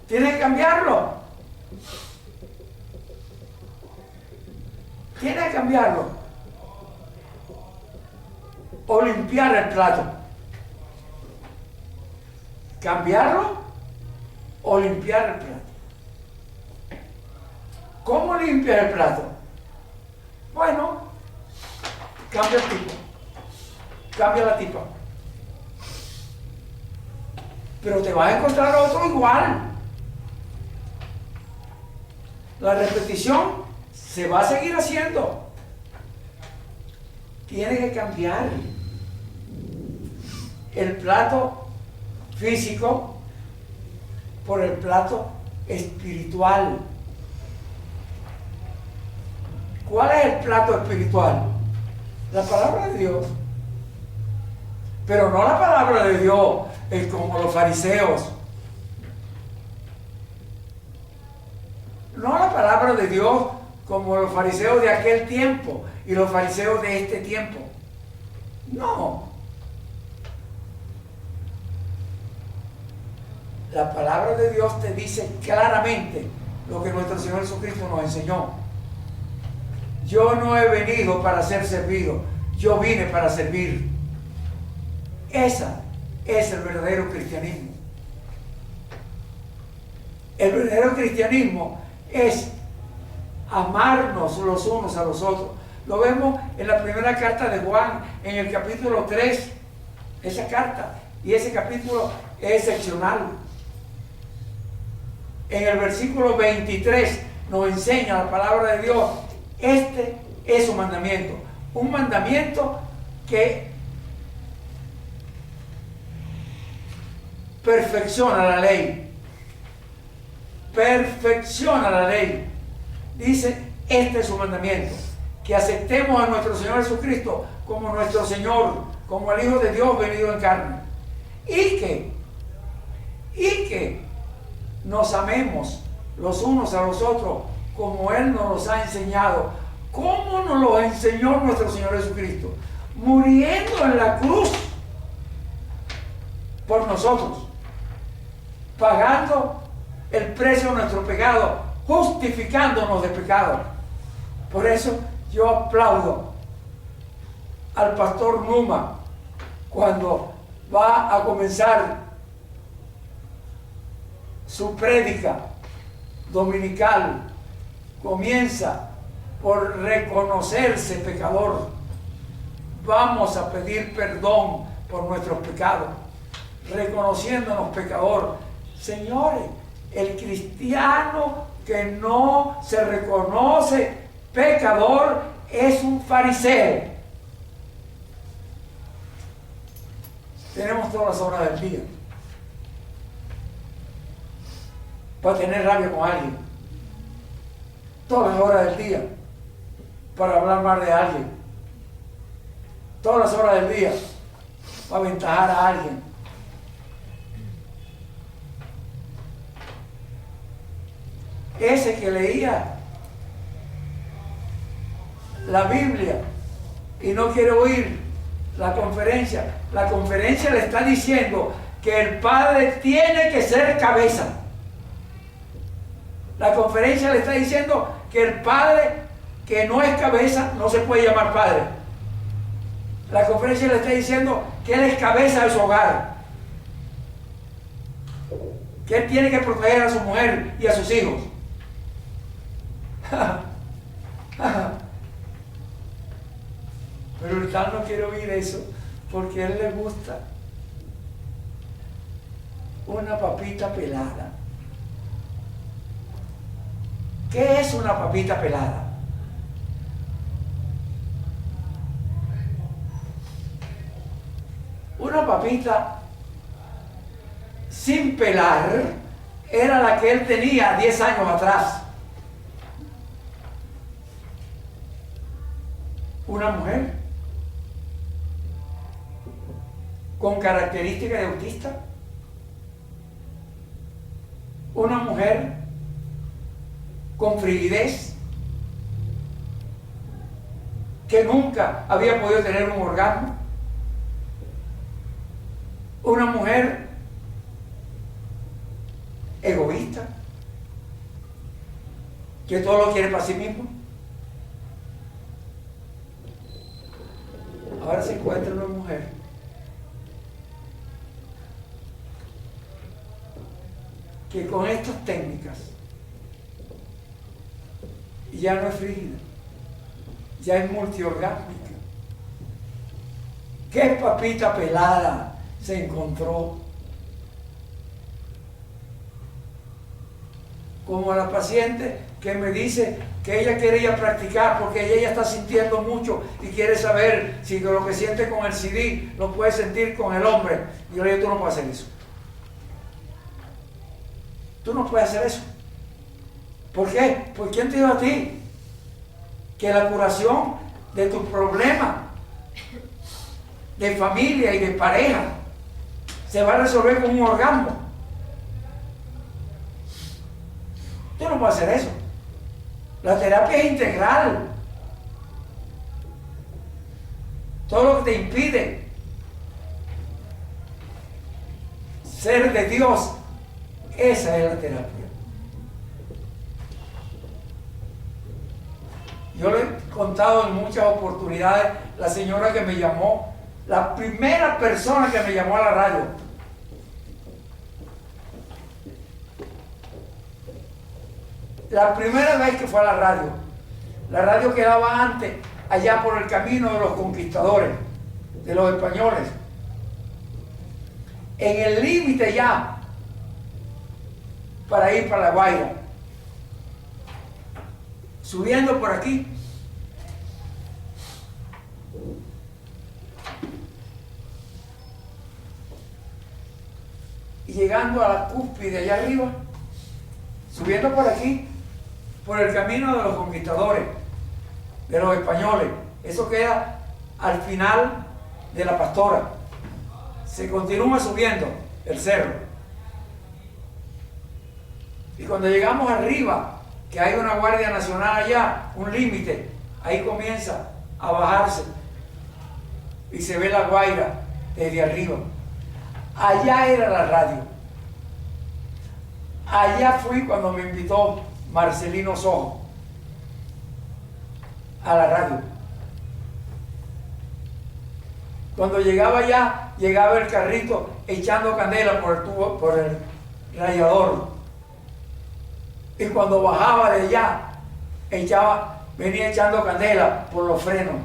Tienes que cambiarlo. Tienes que cambiarlo. O limpiar el plato. Cambiarlo o limpiar el plato. ¿Cómo limpiar el plato? Bueno, cambia el tipo. Cambia la tipa. Pero te vas a encontrar otro igual. La repetición se va a seguir haciendo. Tiene que cambiar el plato físico por el plato espiritual. ¿Cuál es el plato espiritual? La palabra de Dios. Pero no la palabra de Dios como los fariseos. No la palabra de Dios como los fariseos de aquel tiempo y los fariseos de este tiempo. No. La palabra de Dios te dice claramente lo que nuestro Señor Jesucristo nos enseñó. Yo no he venido para ser servido, yo vine para servir. Esa es el verdadero cristianismo. El verdadero cristianismo es amarnos los unos a los otros. Lo vemos en la primera carta de Juan, en el capítulo 3, esa carta, y ese capítulo es excepcional. En el versículo 23 nos enseña la palabra de Dios. Este es su mandamiento, un mandamiento que perfecciona la ley. Perfecciona la ley. Dice, este es su mandamiento, que aceptemos a nuestro Señor Jesucristo como nuestro Señor, como el Hijo de Dios venido en carne. Y que nos amemos los unos a los otros como Él nos los ha enseñado. ¿Cómo nos lo enseñó nuestro Señor Jesucristo? Muriendo en la cruz por nosotros, pagando el precio de nuestro pecado, justificándonos de pecado. Por eso yo aplaudo al pastor Numa cuando va a comenzar su prédica dominical. Comienza por reconocerse pecador. Vamos a pedir perdón por nuestros pecados, reconociéndonos pecador. Señores, el cristiano que no se reconoce pecador es un fariseo. Tenemos todas las horas del día para tener rabia con alguien, todas las horas del día para hablar mal de alguien, todas las horas del día para aventajar a alguien. Ese que leía la Biblia y no quiere oír la conferencia le está diciendo que el padre tiene que ser cabeza. La conferencia le está diciendo que el padre que no es cabeza no se puede llamar padre. La conferencia le está diciendo que él es cabeza de su hogar, que él tiene que proteger a su mujer y a sus hijos. Pero el tal no quiere oír eso porque a él le gusta una papita pelada. ¿Qué es una papita pelada? Una papita sin pelar era la que él tenía 10 años atrás. Una mujer con características de autista. Una mujer con frigidez, que nunca había podido tener un orgasmo. Una mujer egoísta, que todo lo quiere para sí mismo. Ahora se encuentra una mujer que con estas técnicas ya no es frígida, ya es multiorgásmica. ¿Qué papita pelada se encontró? Como la paciente que me dice que ella quiere ir a practicar porque ella está sintiendo mucho y quiere saber si lo que siente con el CD lo puede sentir con el hombre. Y yo le digo, tú no puedes hacer eso. Tú no puedes hacer eso. ¿Por qué? ¿Por quién te dijo a ti que la curación de tu problema de familia y de pareja se va a resolver con un orgasmo? Tú no puedes hacer eso. La terapia es integral. Todo lo que te impide ser de Dios, esa es la terapia. Yo le he contado en muchas oportunidades la señora que me llamó, la primera persona que me llamó a la radio. La primera vez que fue a la radio quedaba antes, allá por el camino de los conquistadores, de los españoles, en el límite ya, para ir para La Guaira, subiendo por aquí, y llegando a la cúspide allá arriba, subiendo por aquí, por el camino de los conquistadores, de los españoles. Eso queda al final de la Pastora. Se continúa subiendo el cerro. Y cuando llegamos arriba, que hay una Guardia Nacional allá, un límite, ahí comienza a bajarse y se ve La Guaira desde arriba. Allá era la radio. Allá fui cuando me invitó Marcelino Sojo a la radio. Cuando llegaba allá, llegaba el carrito echando candela por el tubo, por el radiador. Y cuando bajaba de allá, venía echando candela por los frenos.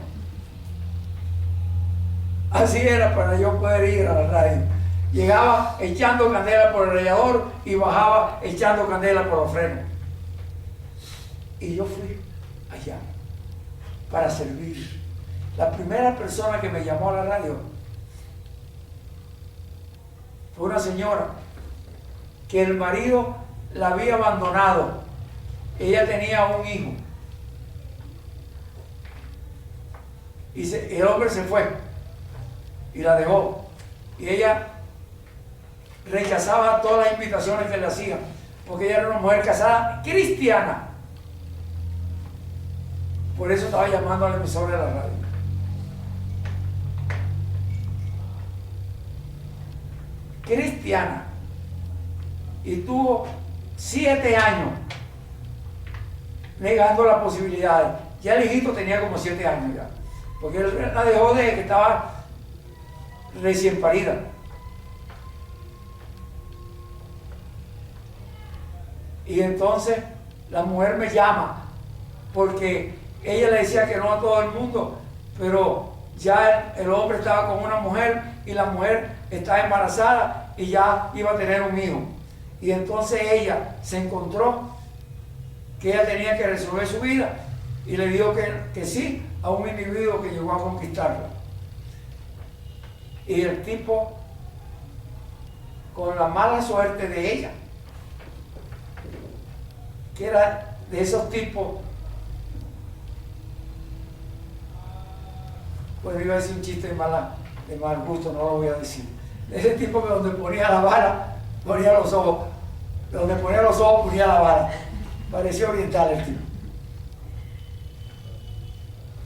Así era para yo poder ir a la radio. Llegaba echando candela por el radiador y bajaba echando candela por los frenos. Y yo fui allá para servir. La primera persona que me llamó a la radio fue una señora que el marido la había abandonado. Ella tenía un hijo. Y el hombre se fue y la dejó. Y ella rechazaba todas las invitaciones que le hacían, porque ella era una mujer casada cristiana. Por eso estaba llamando al emisor de la radio. Cristiana. Y tuvo 7 años negando las posibilidades. Ya el hijito tenía como 7 años ya. Porque él la dejó desde que estaba recién parida. Y entonces la mujer me llama porque ella le decía que no a todo el mundo, pero ya el hombre estaba con una mujer y la mujer estaba embarazada y ya iba a tener un hijo. Y entonces ella se encontró que ella tenía que resolver su vida y le dijo que sí a un individuo que llegó a conquistarla. Y el tipo, con la mala suerte de ella, que era de esos tipos, pues iba a decir un chiste de mal gusto, no lo voy a decir. De ese tipo que donde ponía la vara, ponía los ojos. Donde ponía los ojos, ponía la vara. Parecía oriental el tipo.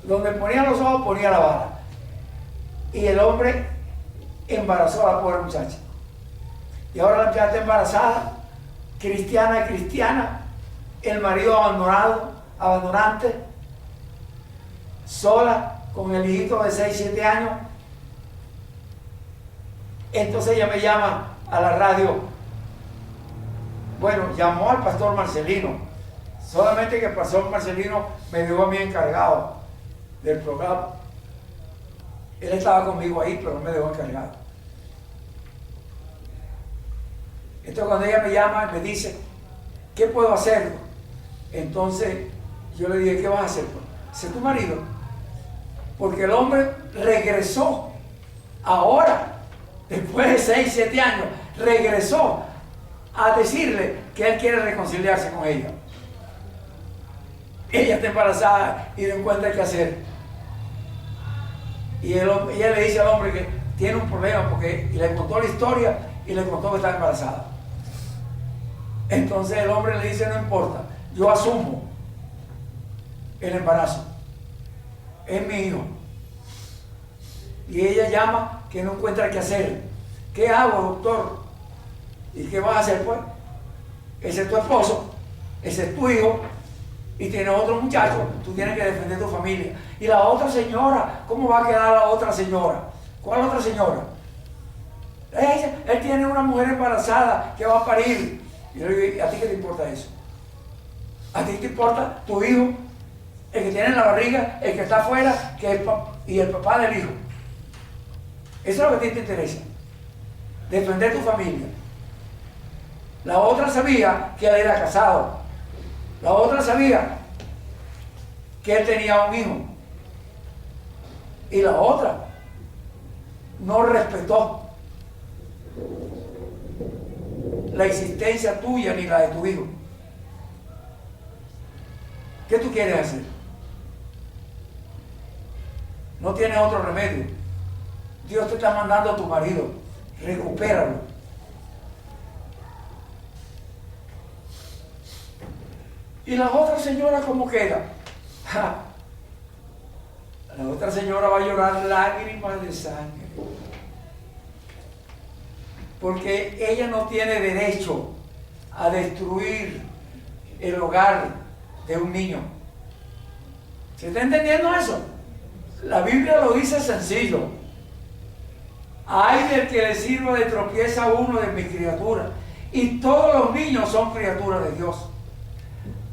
Donde ponía los ojos, ponía la vara. Y el hombre embarazó a la pobre muchacha. Y ahora la muchacha está embarazada, cristiana, el marido abandonante, sola, con el hijito de 6, 7 años. Entonces ella me llama a la radio. Bueno, llamó al pastor Marcelino, solamente que el pastor Marcelino me dejó a mí encargado del programa. Él estaba conmigo ahí, pero no me dejó encargado. Entonces cuando ella me llama y me dice, ¿qué puedo hacer? Entonces yo le dije, ¿qué vas a hacer? Dice, tu marido. Porque el hombre regresó ahora, después de 6, 7 años, regresó a decirle que él quiere reconciliarse con ella. Ella está embarazada y no encuentra qué hacer. Y ella le dice al hombre que tiene un problema porque le contó la historia y le contó que está embarazada. Entonces el hombre le dice, no importa, yo asumo el embarazo, es mi hijo. Y ella llama que no encuentra qué hacer. ¿Qué hago, doctor? ¿Y qué vas a hacer, pues? Ese es tu esposo, ese es tu hijo, y tienes otro muchacho, tú tienes que defender tu familia. Y la otra señora, ¿cómo va a quedar la otra señora? ¿Cuál otra señora? Él tiene una mujer embarazada que va a parir. Y yo le digo, ¿a ti qué te importa eso? ¿A ti te importa tu hijo, el que tiene en la barriga, el que está afuera, y el papá del hijo? Eso es lo que a ti te interesa. Defender tu familia. La otra sabía que él era casado. La otra sabía que él tenía un hijo. Y la otra no respetó la existencia tuya ni la de tu hijo. ¿Qué tú quieres hacer? No tienes otro remedio. Dios te está mandando a tu marido. Recupéralo. ¿Y la otra señora cómo queda? La otra señora va a llorar lágrimas de sangre. Porque ella no tiene derecho a destruir el hogar de un niño. ¿Se está entendiendo eso? La Biblia lo dice sencillo. Ay del que le sirva de tropieza a uno de mis criaturas. Y todos los niños son criaturas de Dios.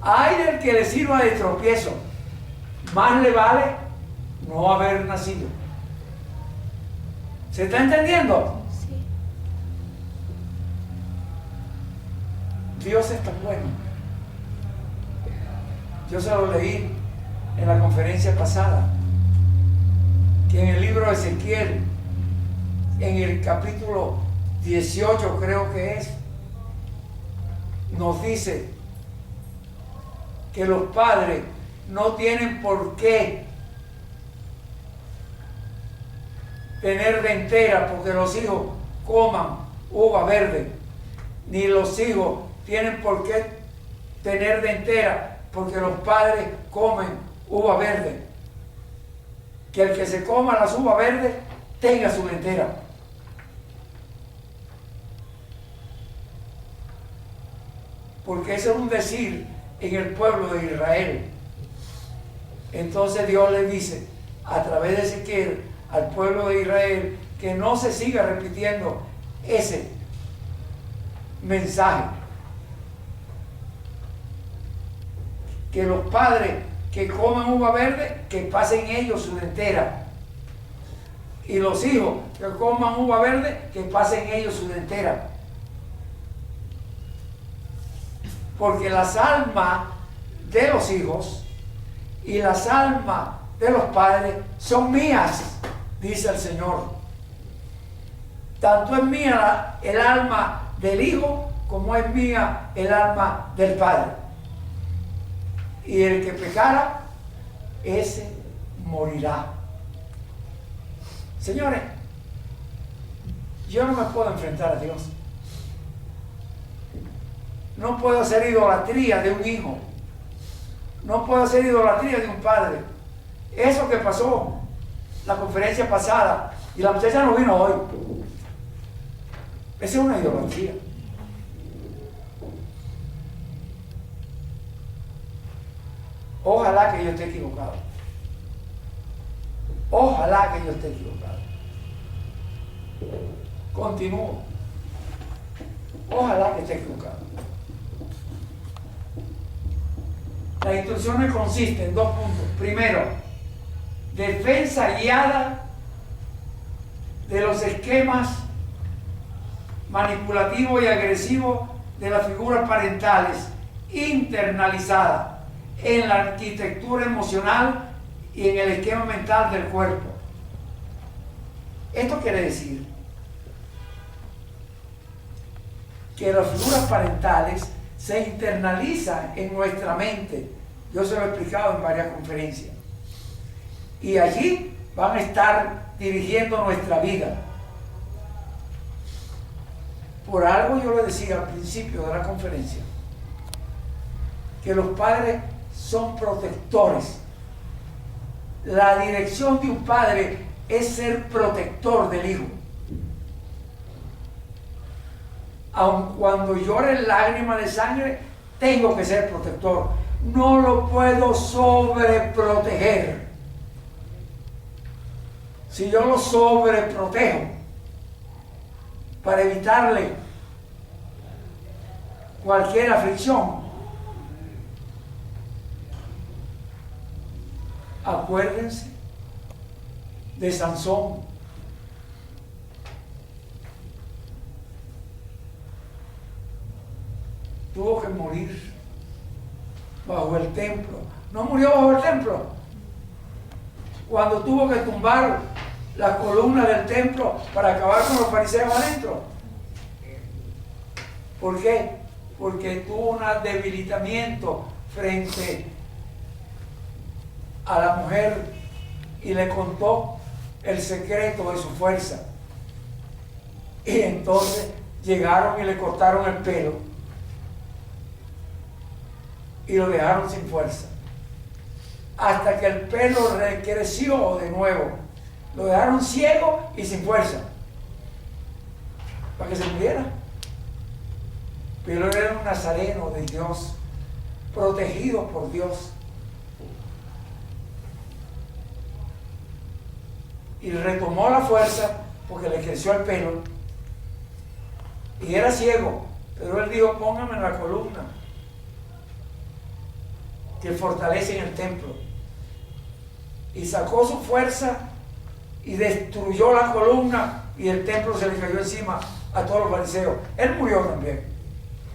Ay del que le sirva de tropiezo. Más le vale no haber nacido. ¿Se está entendiendo? Sí. Dios es tan bueno. Yo se lo leí en la conferencia pasada, que en el libro de Ezequiel, en el capítulo 18 creo que es, nos dice que los padres no tienen por qué tener dentera porque los hijos coman uva verde, ni los hijos tienen por qué tener dentera porque los padres comen uva verde. Que el que se coma las uvas verdes tenga su dentera. Porque ese es un decir en el pueblo de Israel. Entonces Dios le dice a través de Ezequiel al pueblo de Israel que no se siga repitiendo ese mensaje. Que los padres que coman uva verde, que pasen ellos su dentera. Y los hijos que coman uva verde, que pasen ellos su dentera. Porque las almas de los hijos y las almas de los padres son mías, dice el Señor. Tanto es mía el alma del hijo como es mía el alma del padre. Y el que pecara, ese morirá. Señores, yo no me puedo enfrentar a Dios. No puedo hacer idolatría de un hijo. No puedo hacer idolatría de un padre. Eso que pasó la conferencia pasada y la muchacha no vino hoy. Esa es una idolatría. Ojalá que yo esté equivocado. Ojalá que yo esté equivocado. Continúo. Ojalá que esté equivocado. Las instrucciones consisten en 2 puntos. Primero, defensa guiada de los esquemas manipulativos y agresivos de las figuras parentales internalizadas en la arquitectura emocional y en el esquema mental del cuerpo. Esto quiere decir que las figuras parentales se internalizan en nuestra mente. Yo se lo he explicado en varias conferencias. Y allí van a estar dirigiendo nuestra vida. Por algo yo le decía al principio de la conferencia que los padres son protectores. La dirección de un padre es ser protector del hijo. Aun cuando llore lágrimas de sangre, tengo que ser protector. No lo puedo sobreproteger. Si yo lo sobreprotejo para evitarle cualquier aflicción, acuérdense de Sansón. Tuvo que morir bajo el templo. No murió bajo el templo. Cuando tuvo que tumbar la columna del templo para acabar con los fariseos adentro. ¿Por qué? Porque tuvo un debilitamiento frente a la mujer y le contó el secreto de su fuerza. Y entonces llegaron y le cortaron el pelo y lo dejaron sin fuerza hasta que el pelo recreció de nuevo. Lo dejaron ciego y sin fuerza para que se muriera. Pero él era un nazareno de Dios, protegido por Dios, y retomó la fuerza porque le creció el pelo y era ciego, pero él dijo: póngame en la columna que fortalece en el templo. Y sacó su fuerza y destruyó la columna y el templo se le cayó encima a todos los fariseos. Él murió también,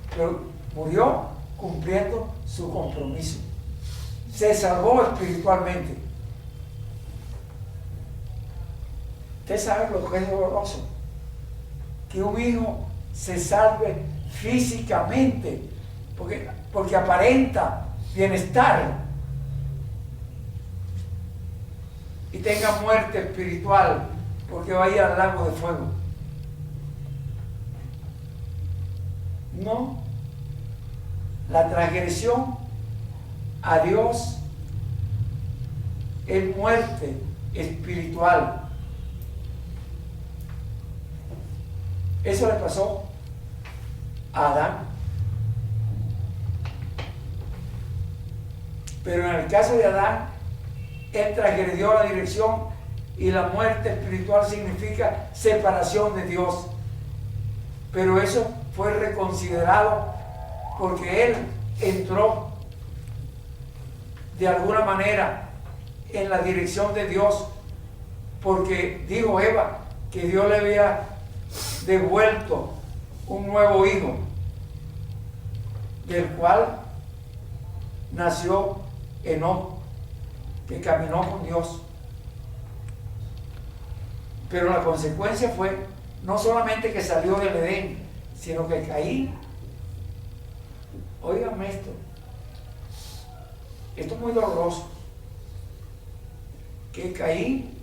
pero murió cumpliendo su compromiso. Se salvó espiritualmente. Usted sabe lo que es doloroso, que un hijo se salve físicamente porque aparenta bienestar y tenga muerte espiritual porque va a ir al lago de fuego. No, la transgresión a Dios es muerte espiritual. Eso le pasó a Adán. Pero en el caso de Adán, él transgredió la dirección y la muerte espiritual significa separación de Dios. Pero eso fue reconsiderado porque él entró de alguna manera en la dirección de Dios, porque dijo Eva que Dios le había devuelto un nuevo hijo, del cual nació Enoc, que caminó con Dios. Pero la consecuencia fue no solamente que salió del Edén, sino que Caín, óigame esto es muy doloroso, que Caín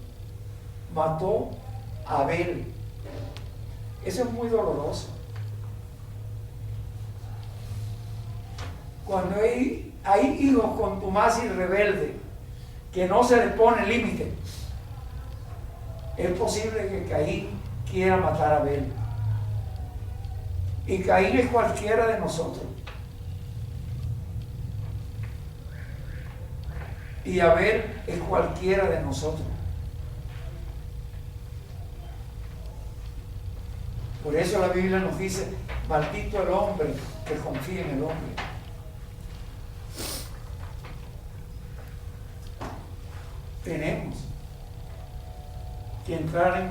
mató a Abel. Eso es muy doloroso. Cuando hay hijos contumaces y rebeldes que no se les pone límite, es posible que Caín quiera matar a Abel. Y Caín es cualquiera de nosotros. Y Abel es cualquiera de nosotros. Por eso la Biblia nos dice, maldito el hombre que confía en el hombre. Tenemos que entrar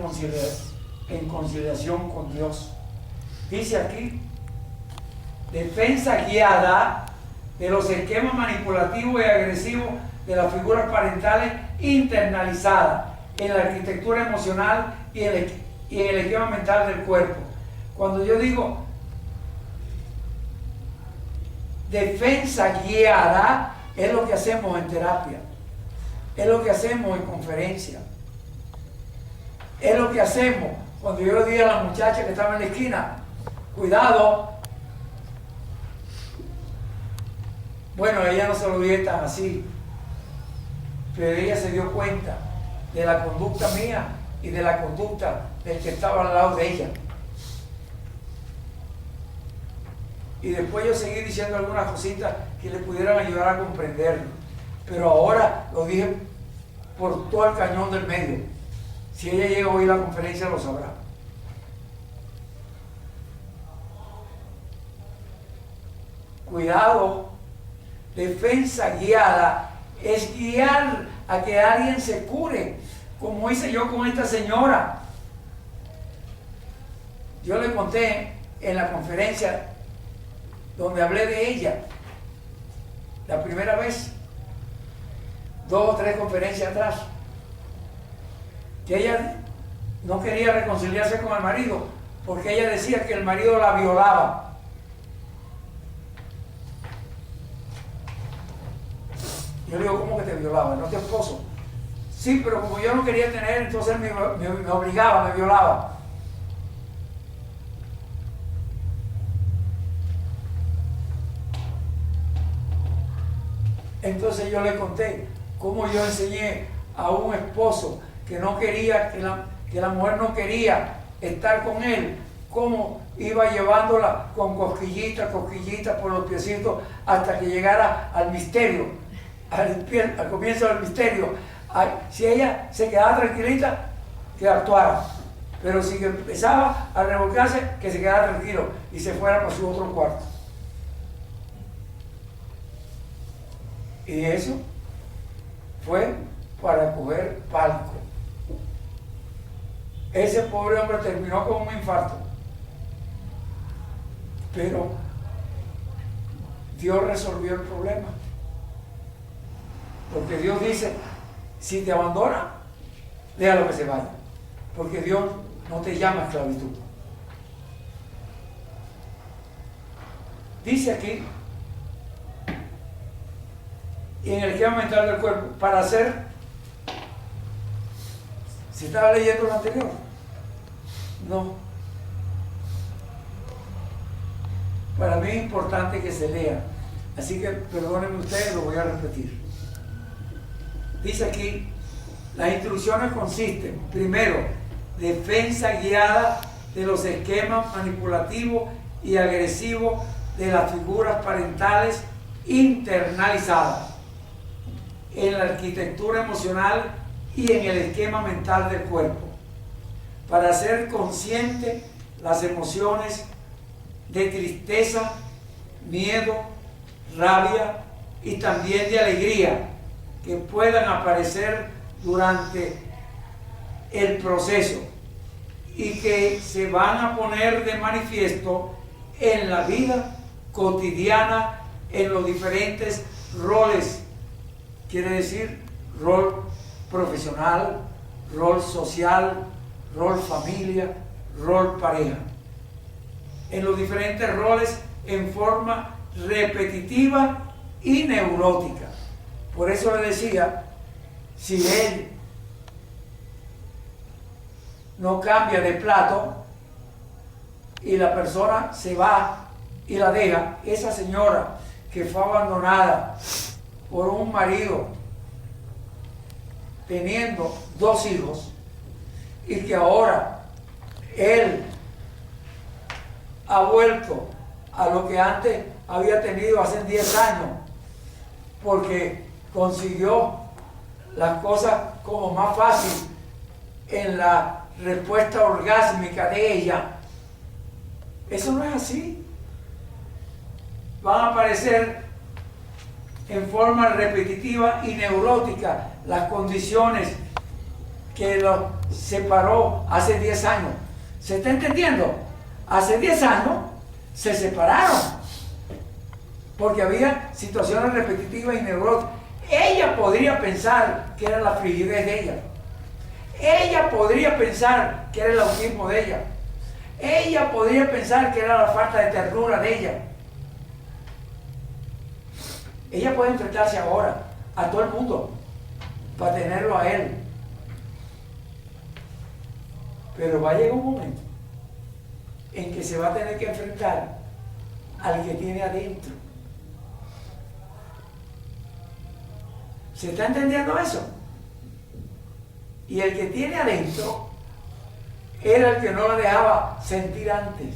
en conciliación con Dios. Dice aquí, defensa guiada de los esquemas manipulativos y agresivos de las figuras parentales internalizadas en la arquitectura emocional y en el esquema mental del cuerpo. Cuando yo digo defensa guiada, es lo que hacemos en terapia, es lo que hacemos en conferencia, es lo que hacemos cuando yo le dije a la muchacha que estaba en la esquina, cuidado. Bueno, ella no se lo dije tan así, pero ella se dio cuenta de la conducta mía y de la conducta del que estaba al lado de ella. Y después yo seguí diciendo algunas cositas que le pudieran ayudar a comprenderlo. Pero ahora lo dije por todo el cañón del medio. Si ella llega a oír la conferencia lo sabrá. Cuidado, defensa guiada es guiar a que alguien se cure, como hice yo con esta señora. Yo le conté en la conferencia donde hablé de ella la primera vez, 2 o 3 conferencias atrás, que ella no quería reconciliarse con el marido porque ella decía que el marido la violaba. Yo le digo, ¿cómo que te violaba? ¿No es tu esposo? Sí, pero como yo no quería tener, entonces me obligaba, me violaba. Entonces yo le conté cómo yo enseñé a un esposo que no quería, que la mujer no quería estar con él, cómo iba llevándola con cosquillitas por los piecitos hasta que llegara al misterio, al comienzo del misterio. Si ella se quedaba tranquilita, que actuara, pero si empezaba a revolcarse, que se quedara tranquilo y se fuera para su otro cuarto. Y eso fue para coger palco. Ese pobre hombre terminó con un infarto. Pero Dios resolvió el problema. Porque Dios dice, si te abandona, déjalo que se vaya. Porque Dios no te llama a esclavitud. Dice aquí, y en el esquema mental del cuerpo, para hacer, ¿se estaba leyendo lo anterior? No. Para mí es importante que se lea, así que perdónenme ustedes, lo voy a repetir. Dice aquí, las instrucciones consisten, primero, defensa guiada de los esquemas manipulativos y agresivos de las figuras parentales internalizadas en la arquitectura emocional y en el esquema mental del cuerpo, para hacer consciente las emociones de tristeza, miedo, rabia y también de alegría que puedan aparecer durante el proceso y que se van a poner de manifiesto en la vida cotidiana en los diferentes roles. Quiere decir rol profesional, rol social, rol familia, rol pareja. En los diferentes roles en forma repetitiva y neurótica. Por eso le decía, si él no cambia de plato y la persona se va y la deja, esa señora que fue abandonada por un marido teniendo 2 hijos y que ahora él ha vuelto a lo que antes había tenido hace 10 años porque consiguió las cosas como más fácil en la respuesta orgásmica de ella. Eso no es así. Van a aparecer en forma repetitiva y neurótica las condiciones que los separó hace 10 años. ¿Se está entendiendo? Hace 10 años se separaron porque había situaciones repetitivas y neuróticas. Ella podría pensar que era la frigidez de ella. Ella podría pensar que era el autismo de ella. Ella podría pensar que era la falta de ternura de ella. Ella puede enfrentarse ahora a todo el mundo para tenerlo a él. Pero va a llegar un momento en que se va a tener que enfrentar al que tiene adentro. ¿Se está entendiendo eso? Y el que tiene adentro era el que no la dejaba sentir antes.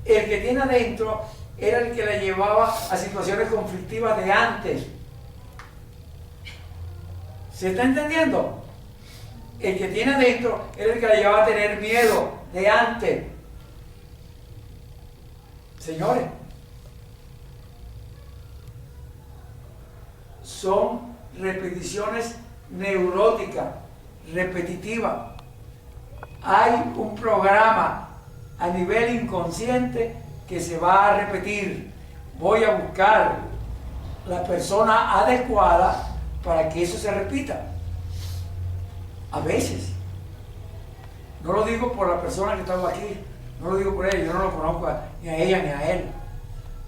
El que tiene adentro era el que la llevaba a situaciones conflictivas de antes. ¿Se está entendiendo? El que tiene adentro era el que la llevaba a tener miedo de antes. Señores, son repeticiones neuróticas, repetitivas. Hay un programa a nivel inconsciente que se va a repetir. Voy a buscar la persona adecuada para que eso se repita. A veces. No lo digo por la persona que estaba aquí, no lo digo por ella, yo no lo conozco ni a ella ni a él,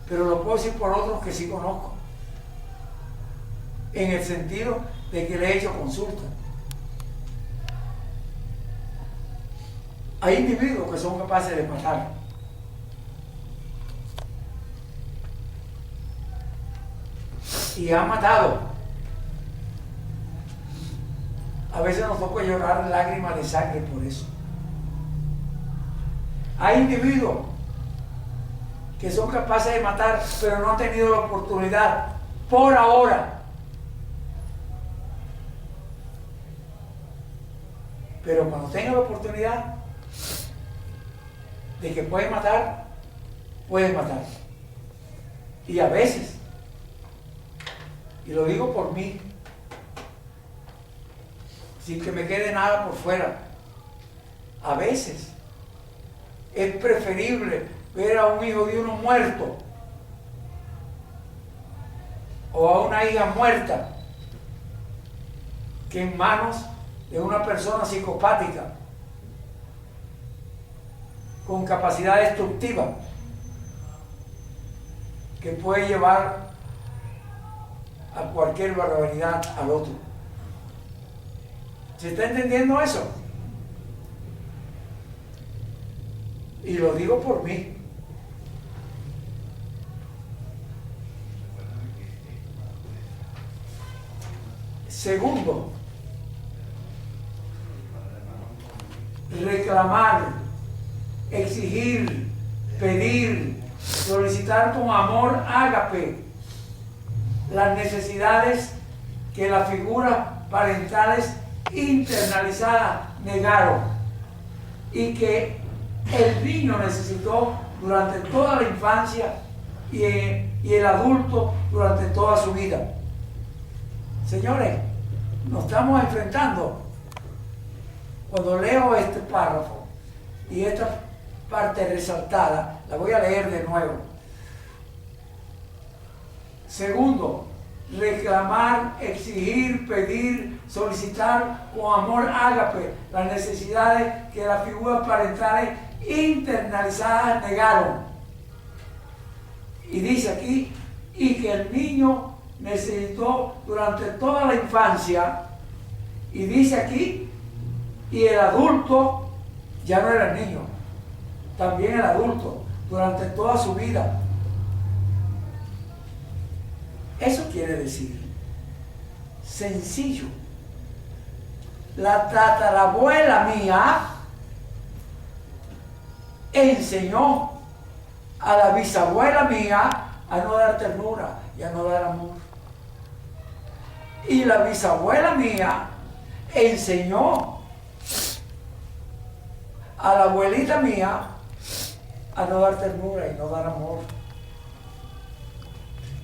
pero lo puedo decir por otros que sí conozco, en el sentido de que le he hecho consulta. Hay individuos que son capaces de matar. Y han matado. A veces nos toca llorar lágrimas de sangre por eso. Hay individuos que son capaces de matar, pero no han tenido la oportunidad por ahora. Pero cuando tengan la oportunidad de que pueden matar, pueden matar. Y a veces, y lo digo por mí, sin que me quede nada por fuera, a veces es preferible ver a un hijo de uno muerto o a una hija muerta que en manos de una persona psicopática con capacidad destructiva que puede llevar a cualquier barbaridad al otro. ¿Se está entendiendo eso? Y lo digo por mí. Segundo, reclamar, exigir, pedir, solicitar con amor ágape las necesidades que las figuras parentales internalizadas negaron y que el niño necesitó durante toda la infancia y el adulto durante toda su vida. Señores, nos estamos enfrentando. Cuando leo este párrafo y esta parte resaltada, la voy a leer de nuevo. Segundo, reclamar, exigir, pedir, solicitar con amor ágape las necesidades que las figuras parentales internalizadas negaron. Y dice aquí, y que el niño necesitó durante toda la infancia, y dice aquí, y el adulto, ya no era el niño, también el adulto, durante toda su vida. Eso quiere decir, sencillo, la tatarabuela mía enseñó a la bisabuela mía a no dar ternura y a no dar amor. Y la bisabuela mía enseñó a la abuelita mía a no dar ternura y no dar amor.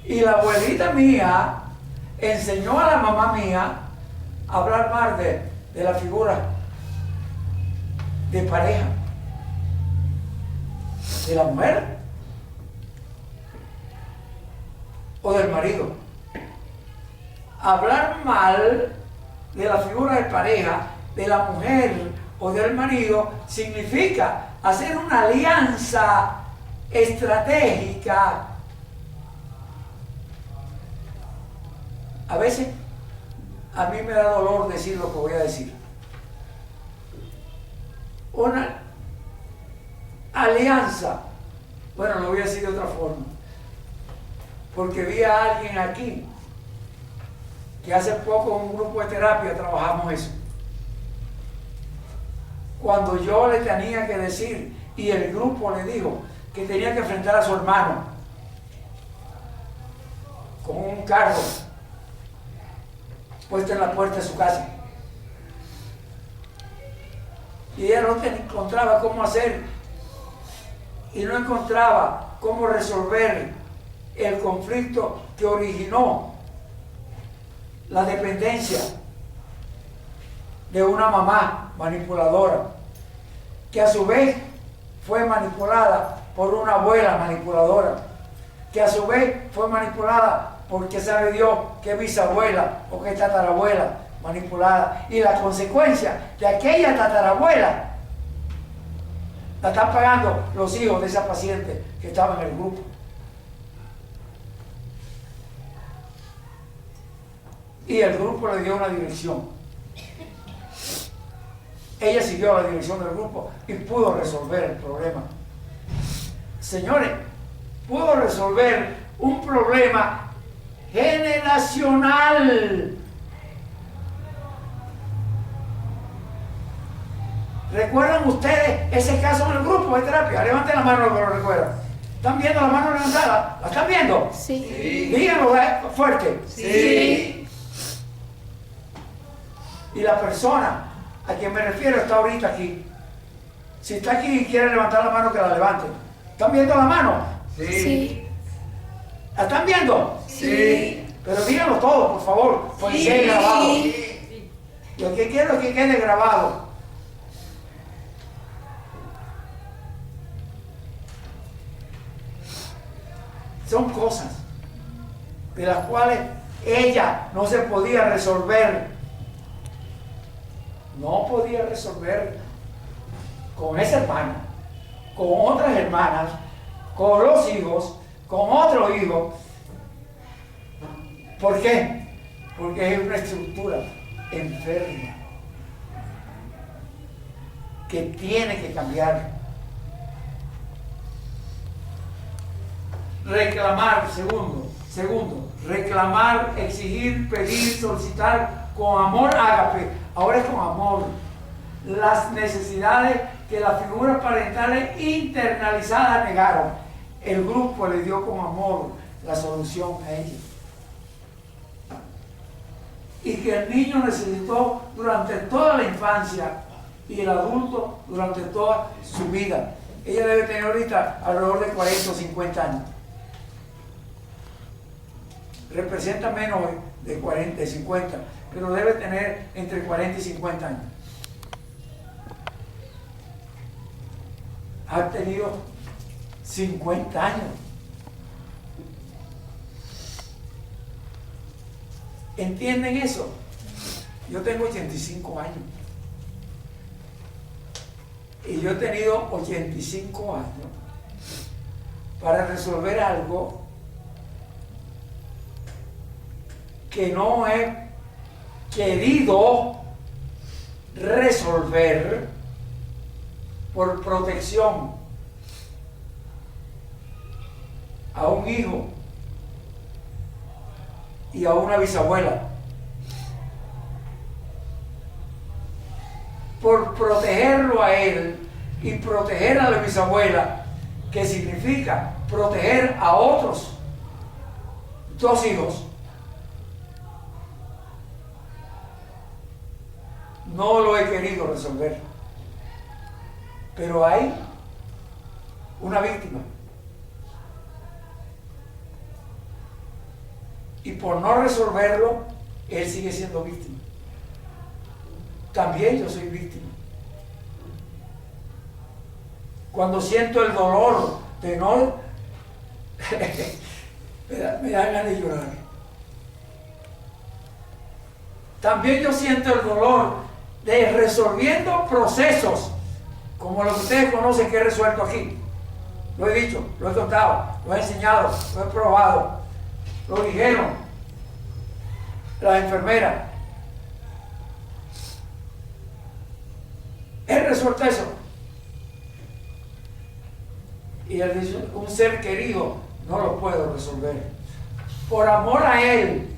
Y la abuelita mía enseñó a la mamá mía a hablar mal de la figura de pareja, de la mujer o del marido. Hablar mal de la figura de pareja, de la mujer o del marido, significa hacer una alianza estratégica. A veces a mí me da dolor decir lo que voy a decir. Una alianza, bueno, lo voy a decir de otra forma, porque vi a alguien aquí que hace poco en un grupo de terapia trabajamos eso. Cuando yo le tenía que decir y el grupo le dijo que tenía que enfrentar a su hermano con un carro puesto en la puerta de su casa, y ella no encontraba cómo hacer y no encontraba cómo resolver el conflicto que originó la dependencia de una mamá manipuladora, que a su vez fue manipulada por una abuela manipuladora, que a su vez fue manipulada porque sabe Dios que bisabuela o que tatarabuela manipulada, y la consecuencia de aquella tatarabuela la están pagando los hijos de esa paciente que estaba en el grupo. Y el grupo le dio una dirección. Ella siguió la dirección del grupo y pudo resolver el problema. Señores, pudo resolver un problema generacional. ¿Recuerdan ustedes ese caso en el grupo de terapia? Levanten la mano los que lo recuerdan. ¿Están viendo la mano levantada? ¿La están viendo? Sí. Díganlo fuerte. Sí. Y la persona a quien me refiero está ahorita aquí. Si está aquí y quiere levantar la mano, que la levante. ¿Están viendo la mano? Sí. ¿La están viendo? Sí. Pero díganlo todo, por favor, porque quede grabado. Lo que quiero es que quede grabado. Son cosas de las cuales ella no se podía resolver. No podía resolver con esa hermana, con otras hermanas, con los hijos, con otro hijo. ¿Por qué? Porque es una estructura enferma que tiene que cambiar. Reclamar, segundo, reclamar, exigir, pedir, solicitar con amor ágape, ahora es con amor, las necesidades que las figuras parentales internalizadas negaron. El grupo le dio con amor la solución a ella. Y que el niño necesitó durante toda la infancia y el adulto durante toda su vida. Ella debe tener ahorita alrededor de 40 o 50 años. Representa menos de 40, de 50, pero debe tener entre 40 y 50 años. Ha tenido 50 años. ¿Entienden eso? Yo tengo 85 años. Y yo he tenido 85 años para resolver algo que no he querido resolver por protección a un hijo y a una bisabuela, por protegerlo a él y proteger a la bisabuela, que significa proteger a otros dos hijos. no lo he querido resolver. Pero hay una víctima. Y por no resolverlo, él sigue siendo víctima. También yo soy víctima. Cuando siento el dolor de no... me da ganas de llorar. También yo siento el dolor de resolviendo procesos como lo que ustedes conocen que he resuelto aquí. Lo he dicho, lo he contado, lo he enseñado, lo he probado, lo dijeron las enfermeras. He resuelto eso. Y él dice, un ser querido no lo puedo resolver. Por amor a él.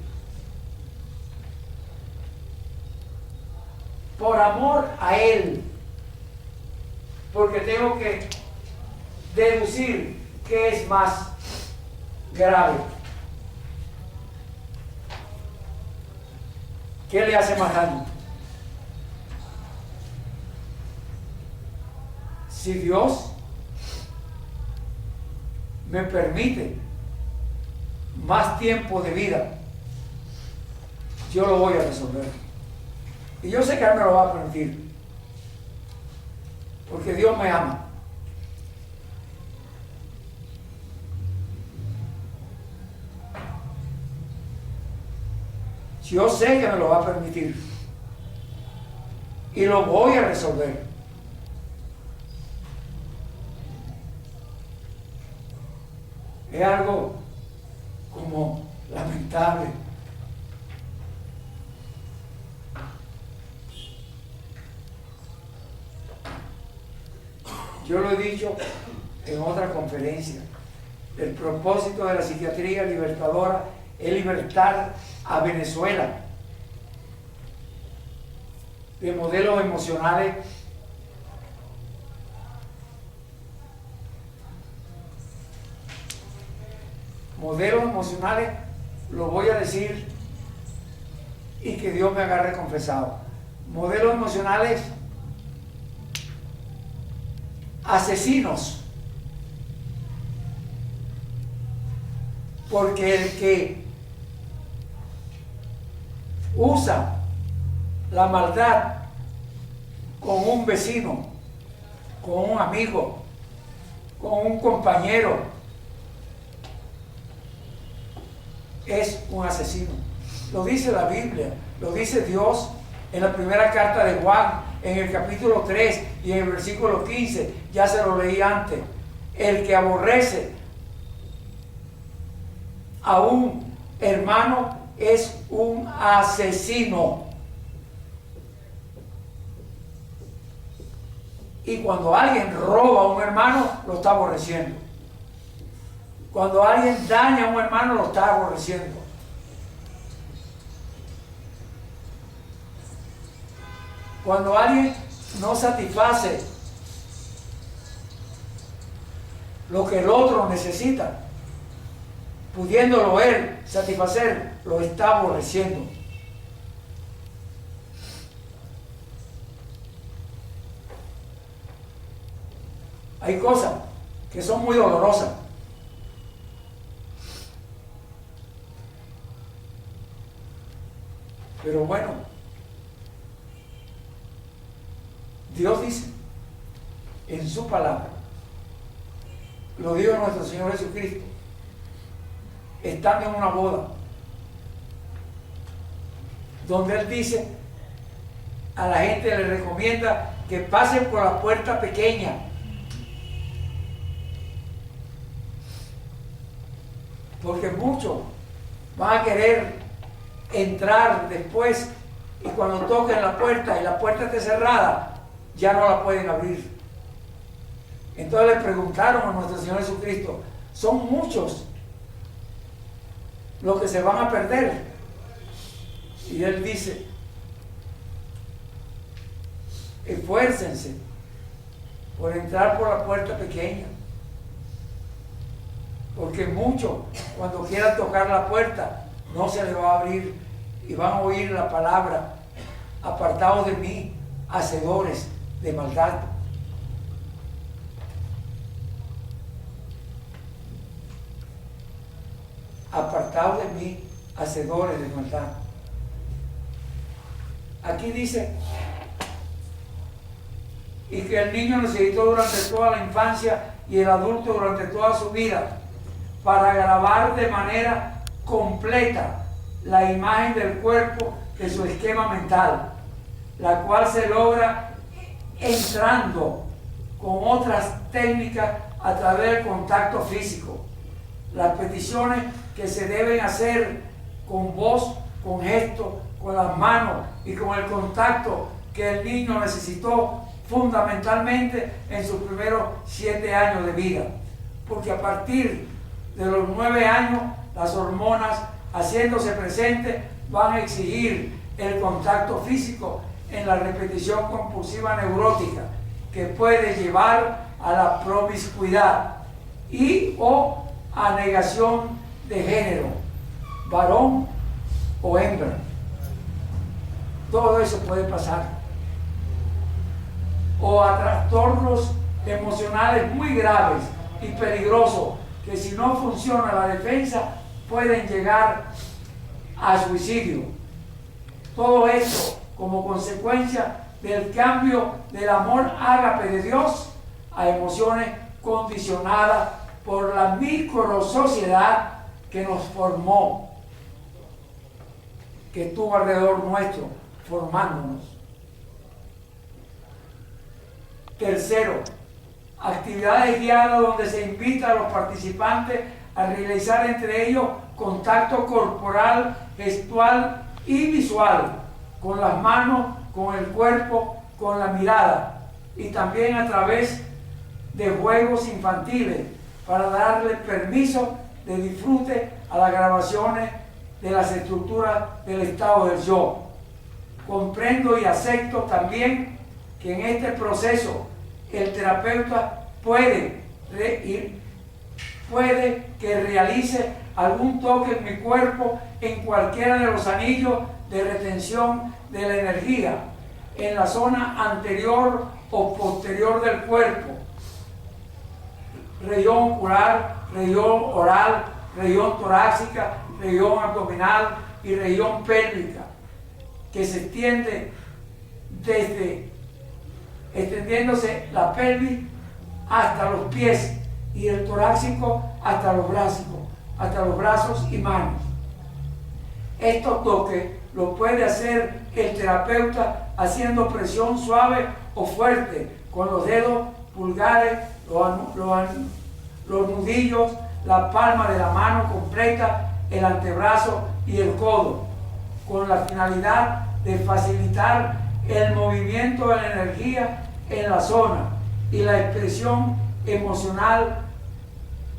Por amor a él. Porque tengo que deducir qué es más grave. ¿Qué le hace más daño? Si Dios me permite más tiempo de vida, yo lo voy a resolver. Y yo sé que Él me lo va a permitir. Porque Dios me ama. Yo sé que me lo va a permitir. Y lo voy a resolver. Es algo como lamentable. Yo lo he dicho en otra conferencia. El propósito de la psiquiatría libertadora es libertar a Venezuela de modelos emocionales lo voy a decir y que Dios me agarre confesado. Modelos emocionales asesinos, porque el que usa la maldad con un vecino, con un amigo, con un compañero, es un asesino. Lo dice la Biblia, lo dice Dios en la primera carta de Juan, en el capítulo 3 y en el versículo 15, ya se lo leí antes. El que aborrece a un hermano es un asesino. Y cuando alguien roba a un hermano, lo está aborreciendo. Cuando alguien daña a un hermano, lo está aborreciendo. Cuando alguien no satisface lo que el otro necesita, pudiéndolo él satisfacer, lo está aborreciendo. Hay cosas que son muy dolorosas. Pero bueno, Dios dice en su palabra, lo dijo nuestro Señor Jesucristo, estando en una boda, donde Él dice, a la gente le recomienda que pasen por la puerta pequeña. Porque muchos van a querer entrar después y cuando toquen la puerta y la puerta esté cerrada, ya no la pueden abrir. Entonces le preguntaron a nuestro Señor Jesucristo, son muchos los que se van a perder. Y Él dice, esfuércense por entrar por la puerta pequeña. Porque muchos, cuando quieran tocar la puerta, no se les va a abrir y van a oír la palabra apartaos de mí, hacedores de maldad. Apartaos de mí, hacedores de maldad. Aquí dice, y que el niño necesitó durante toda la infancia y el adulto durante toda su vida para grabar de manera completa la imagen del cuerpo de su esquema mental, la cual se logra entrando con otras técnicas a través del contacto físico. Las peticiones que se deben hacer con voz, con gestos, con las manos y con el contacto que el niño necesitó fundamentalmente en sus primeros 7 años de vida, porque a partir de los 9 años las hormonas haciéndose presentes van a exigir el contacto físico en la repetición compulsiva neurótica que puede llevar a la promiscuidad y o a negación de género, varón o hembra. Todo eso puede pasar. O a trastornos emocionales muy graves y peligrosos que si no funciona la defensa pueden llegar a suicidio. Todo esto como consecuencia del cambio del amor ágape de Dios a emociones condicionadas por la microsociedad que nos formó, que estuvo alrededor nuestro, formándonos. Tercero, actividades guiadas donde se invita a los participantes a realizar entre ellos contacto corporal, gestual y visual, con las manos, con el cuerpo, con la mirada, y también a través de juegos infantiles para darle permiso de disfrute a las grabaciones de las estructuras del estado del yo. Comprendo y acepto también que en este proceso el terapeuta puede que realice algún toque en mi cuerpo en cualquiera de los anillos de retención de la energía, en la zona anterior o posterior del cuerpo, región ocular, región oral, región torácica, región abdominal y región pélvica, que se extiende extendiéndose la pelvis hasta los pies y el torácico hasta los brazos y manos. Estos toques lo puede hacer el terapeuta haciendo presión suave o fuerte con los dedos pulgares, los nudillos, la palma de la mano completa, el antebrazo y el codo, con la finalidad de facilitar el movimiento de la energía en la zona y la expresión emocional,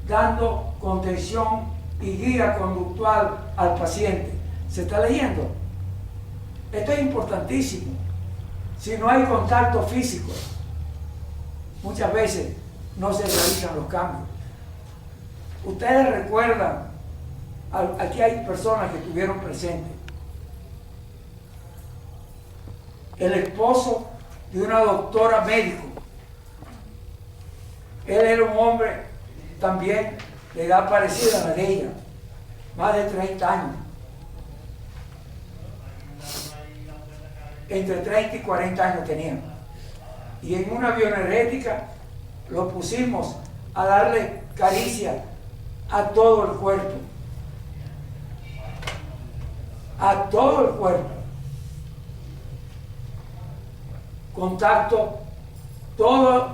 dando contención y guía conductual al paciente. ¿Se está leyendo? Esto es importantísimo. Si no hay contacto físico, muchas veces no se realizan los cambios. Ustedes recuerdan, aquí hay personas que estuvieron presentes, el esposo de una doctora médico. Él era un hombre también de edad parecida a la de ella, más de 30 años. Entre 30 y 40 años tenía. Y en una bioenergética lo pusimos a darle caricia a todo el cuerpo. A todo el cuerpo. Contacto, todas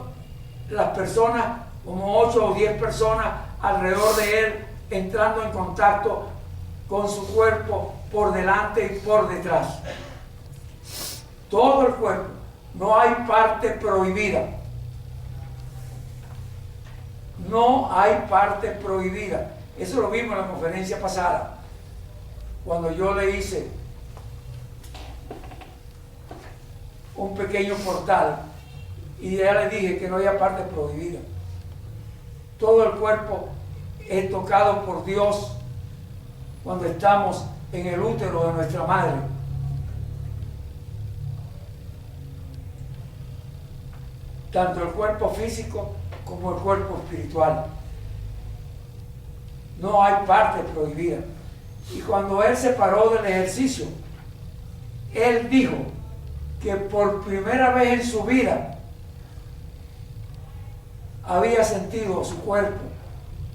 las personas, como 8 o 10 personas alrededor de él, entrando en contacto con su cuerpo por delante y por detrás. Todo el cuerpo, no hay parte prohibida. No hay parte prohibida. Eso lo vimos en la conferencia pasada, cuando yo le hice un pequeño portal y ya le dije que no había parte prohibida. Todo el cuerpo es tocado por Dios cuando estamos en el útero de nuestra madre. tanto el cuerpo físico como el cuerpo espiritual. No hay parte prohibida. Y cuando él se paró del ejercicio, él dijo que por primera vez en su vida había sentido su cuerpo.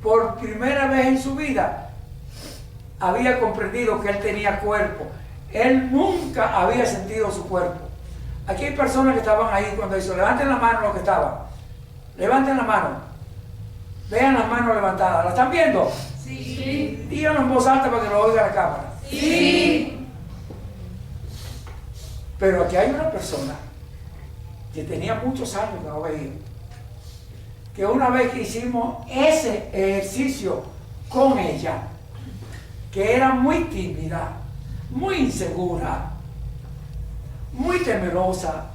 Por primera vez en su vida había comprendido que él tenía cuerpo. Él nunca había sentido su cuerpo. Aquí hay personas que estaban ahí cuando hizo, levanten la mano los que estaban. Levanten la mano. Vean las manos levantadas. ¿La están viendo? Sí. Díganlo en voz alta para que lo oiga la cámara. Sí. Pero aquí hay una persona que tenía muchos años que no veía, que una vez que hicimos ese ejercicio con ella, que era muy tímida, muy insegura, muy temerosa,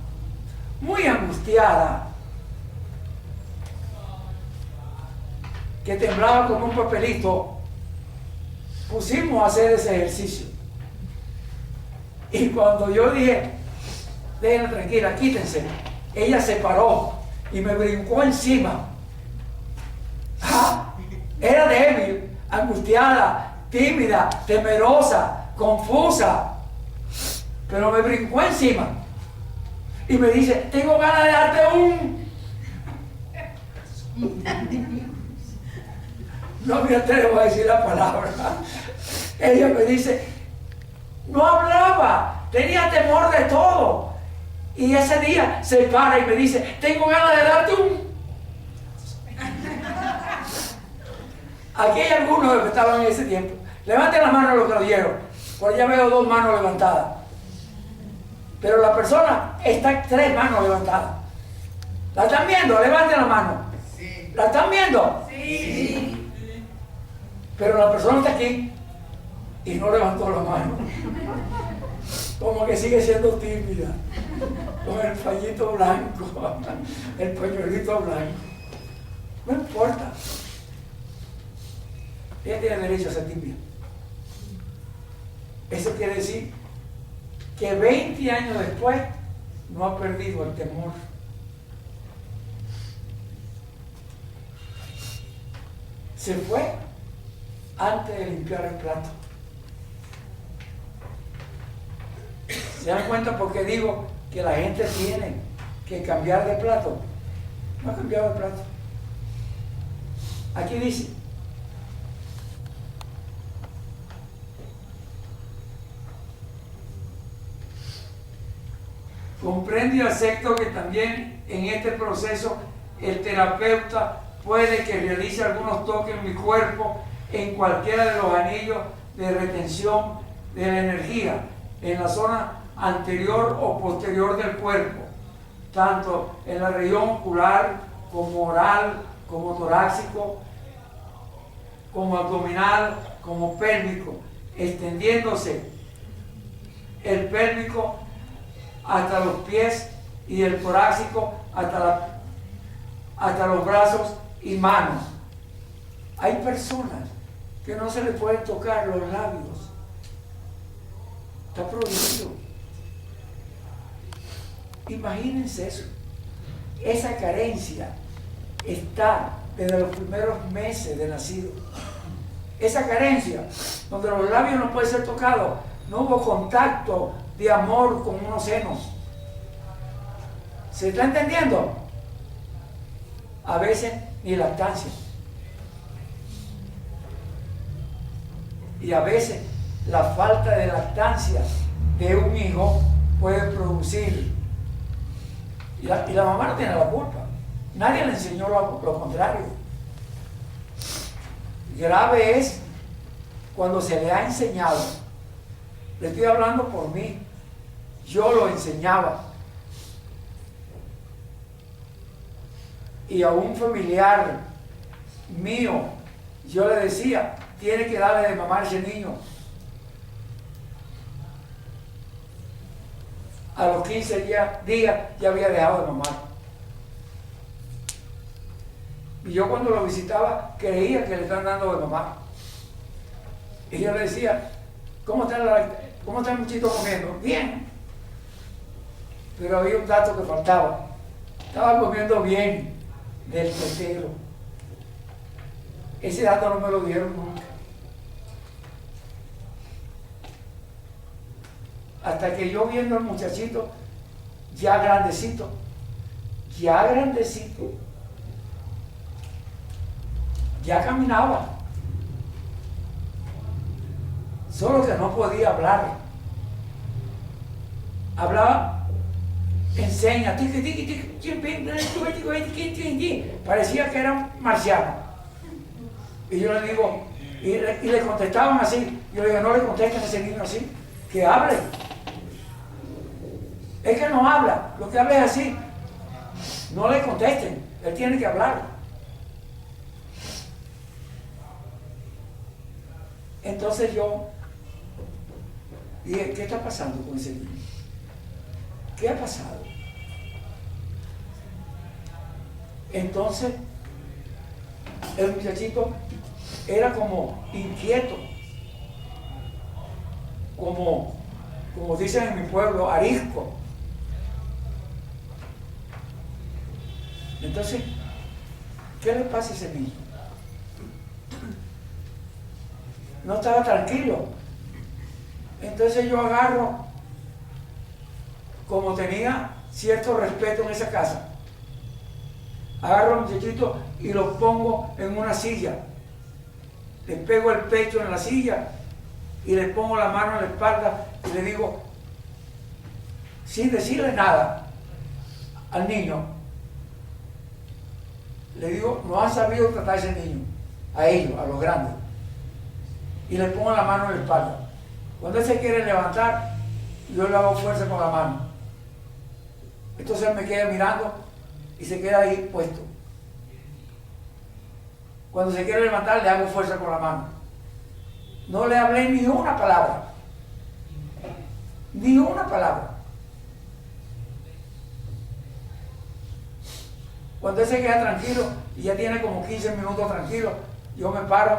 muy angustiada, que temblaba como un papelito, pusimos a hacer ese ejercicio. Y cuando yo dije, déjenla tranquila, quítense, ella se paró y me brincó encima. Ah, era débil, angustiada, tímida, temerosa, confusa, pero me brincó encima y me dice, tengo ganas de darte un... No me atrevo a decir la palabra. Ella me dice, no hablaba, tenía temor de todo. Y ese día se para y me dice, tengo ganas de darte un... Aquí hay algunos de los que estaban en ese tiempo. Levanten las manos los que lo oyeron. Por allá veo 2 manos levantadas. Pero la persona está 3 manos levantadas. ¿La están viendo? Levanten la mano. Sí. ¿La están viendo? Sí. Pero la persona está aquí y no levantó la mano. Como que sigue siendo tímida. Con el pañito blanco, el pañuelito blanco. No importa. Ella tiene derecho a ser tímida. Eso quiere decir que 20 años después no ha perdido el temor. Se fue antes de limpiar el plato. ¿Se dan cuenta por qué digo que la gente tiene que cambiar de plato? No ha cambiado de plato. Aquí dice, comprende y acepto que también en este proceso el terapeuta puede que realice algunos toques en mi cuerpo en cualquiera de los anillos de retención de la energía, en la zona anterior o posterior del cuerpo, tanto en la región ocular, como oral, como torácico, como abdominal, como pélvico, extendiéndose el pélvico hasta los pies y el torácico hasta los brazos y manos. Hay personas que no se les pueden tocar los labios. Está prohibido. Imagínense eso. Esa carencia está desde los primeros meses de nacido. Esa carencia, donde los labios no pueden ser tocados, no hubo contacto de amor con unos senos. ¿Se está entendiendo? A veces ni lactancia. Y a veces la falta de lactancia de un hijo puede producir. Y la mamá no tiene la culpa. Nadie le enseñó lo contrario. Grave es cuando se le ha enseñado. Le estoy hablando por mí. Yo lo enseñaba. Y a un familiar mío, yo le decía, tiene que darle de mamar a ese niño. A los 15 días ya había dejado de mamar. Y yo cuando lo visitaba creía que le están dando de mamar. Y yo le decía, ¿cómo está el muchito comiendo? Bien. Pero había un dato que faltaba. Estaba comiendo bien del tetero. Ese dato no me lo dieron nunca. Hasta que yo viendo al muchachito, ya grandecito, ya caminaba. Solo que no podía hablar. Hablaba en señas. Parecía que era un marciano. Y yo le digo, y le contestaban así. Yo le digo, no le contesten a ese niño así, que hable. Es que no habla, lo que habla es así. No le contesten, él tiene que hablar. Entonces yo dije, ¿qué está pasando con ese niño? ¿Qué ha pasado? Entonces, el muchachito era como inquieto, como dicen en mi pueblo, arisco. Entonces, ¿qué le pasa a ese niño? No estaba tranquilo. Entonces yo agarro, como tenía cierto respeto en esa casa, agarro al muchachito y lo pongo en una silla. Le pego el pecho en la silla y le pongo la mano en la espalda y le digo, sin decirle nada al niño, le digo, no han sabido tratar a ese niño, a ellos, a los grandes. Y le pongo la mano en la espalda. Cuando él se quiere levantar, yo le hago fuerza con la mano. Entonces él me queda mirando y se queda ahí puesto. Cuando se quiere levantar, le hago fuerza con la mano. No le hablé ni una palabra. Ni una palabra. Cuando él se queda tranquilo y ya tiene como 15 minutos tranquilo, yo me paro,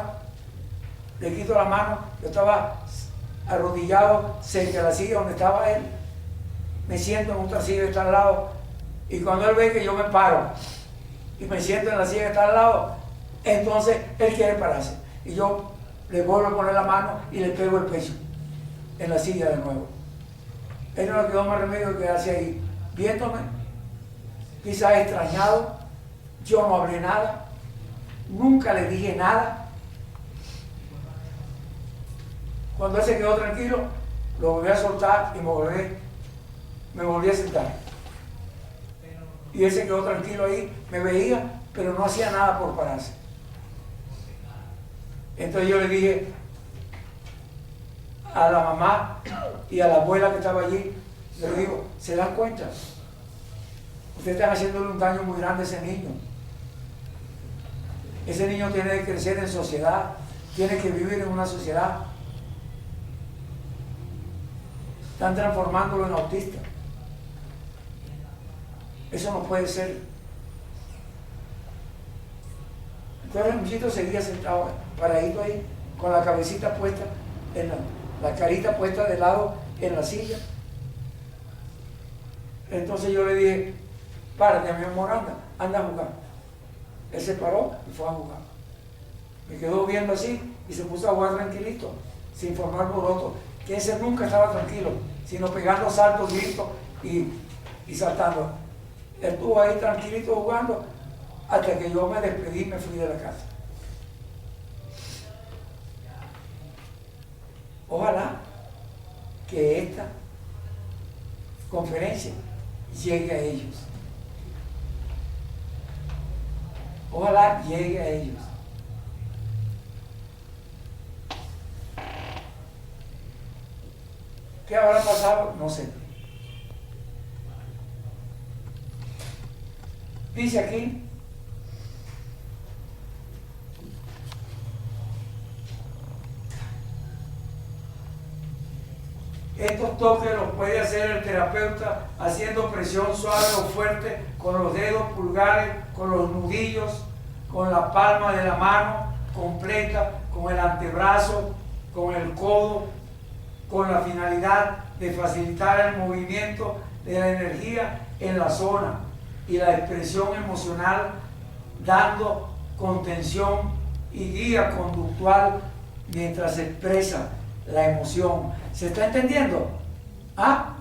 le quito la mano. Yo estaba arrodillado cerca de la silla donde estaba él. Me siento en otra silla que está al lado. Y cuando él ve que yo me paro y me siento en la silla que está al lado, entonces él quiere pararse. Y yo le vuelvo a poner la mano y le pego el pecho en la silla de nuevo. Él no le quedó más remedio que quedarse ahí, viéndome, quizás extrañado. Yo no hablé nada, nunca le dije nada. Cuando él se quedó tranquilo, lo volví a soltar y me volví a sentar. Y él se quedó tranquilo ahí, me veía, pero no hacía nada por pararse. Entonces yo le dije a la mamá y a la abuela que estaba allí, le digo, ¿se dan cuenta? Ustedes están haciéndole un daño muy grande a ese niño. Ese niño tiene que crecer en sociedad, tiene que vivir en una sociedad. Están transformándolo en autista. Eso no puede ser. Entonces el muchachito seguía sentado, paradito ahí, con la cabecita puesta, la carita puesta de lado en la silla. Entonces yo le dije, párate, mi amor, anda a jugar. Él se paró y fue a jugar. Me quedó viendo así y se puso a jugar tranquilito, sin formar alboroto, que ese nunca estaba tranquilo, sino pegando saltos, gritos y saltando. Él estuvo ahí tranquilito jugando hasta que yo me despedí y me fui de la casa. Ojalá que esta conferencia llegue a ellos. Ojalá llegue a ellos. ¿Qué habrá pasado? No sé. Dice aquí, estos toques los puede hacer el terapeuta haciendo presión suave o fuerte con los dedos pulgares, con los nudillos, con la palma de la mano completa, con el antebrazo, con el codo, con la finalidad de facilitar el movimiento de la energía en la zona y la expresión emocional, dando contención y guía conductual mientras se expresa la emoción. ¿Se está entendiendo? ¿Ah?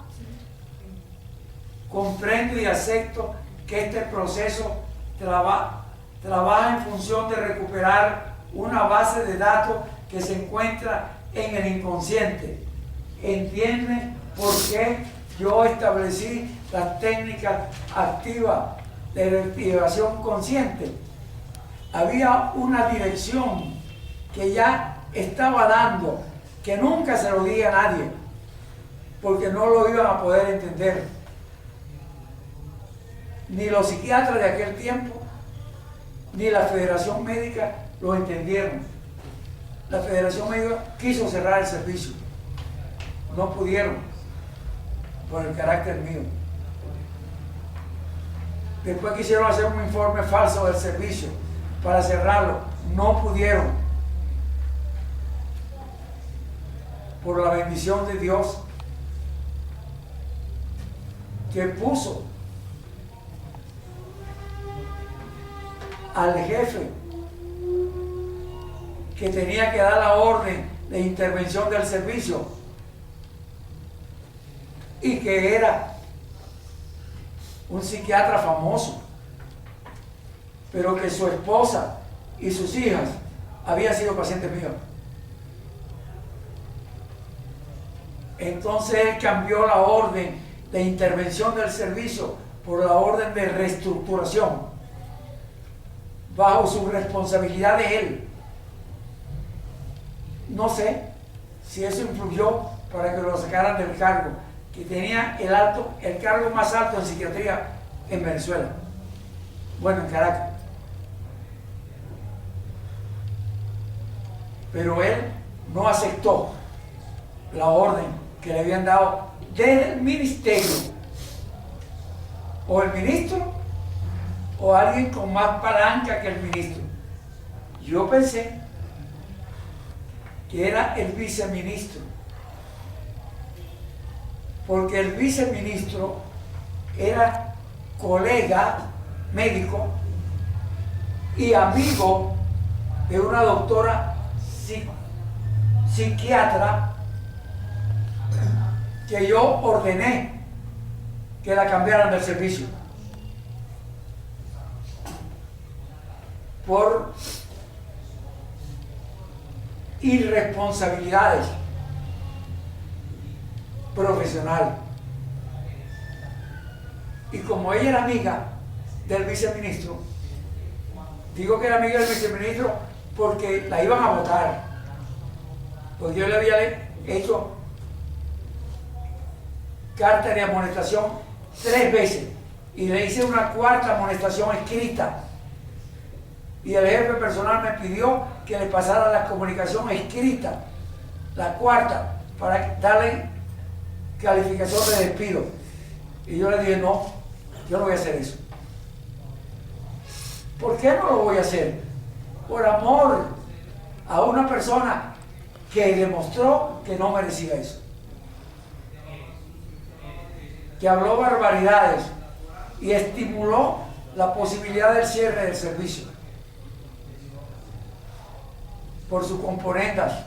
Comprendo y acepto que este proceso trabaja en función de recuperar una base de datos que se encuentra en el inconsciente. ¿Entiende por qué yo establecí las técnicas activas de reactivación consciente? Había una dirección que ya estaba dando, que nunca se lo di a nadie, porque no lo iban a poder entender. Ni los psiquiatras de aquel tiempo, ni la Federación Médica lo entendieron. La Federación Médica quiso cerrar el servicio. No pudieron, por el carácter mío. Después quisieron hacer un informe falso del servicio para cerrarlo. No pudieron. Por la bendición de Dios, que puso al jefe que tenía que dar la orden de intervención del servicio, y que era un psiquiatra famoso, pero que su esposa y sus hijas habían sido pacientes míos. Entonces él cambió la orden de intervención del servicio por la orden de reestructuración, bajo su responsabilidad de él. No sé si eso influyó para que lo sacaran del cargo, que tenía el cargo más alto en psiquiatría en Venezuela, bueno, en Caracas. Pero él no aceptó la orden que le habían dado desde el ministerio, o el ministro, o alguien con más palanca que el ministro. Yo pensé que era el viceministro, porque el viceministro era colega médico y amigo de una doctora psiquiatra que yo ordené que la cambiaran del servicio por irresponsabilidades profesionales. Y como ella era amiga del viceministro, digo que era amiga del viceministro porque la iban a votar, porque yo le había hecho carta de amonestación 3 veces y le hice una 4ª amonestación escrita, y el jefe personal me pidió que le pasara la comunicación escrita, la 4ª, para darle calificación de despido. Y yo le dije, no, yo no voy a hacer eso. ¿Por qué no lo voy a hacer? Por amor a una persona que demostró que no merecía eso, que habló barbaridades y estimuló la posibilidad del cierre del servicio por sus componendas.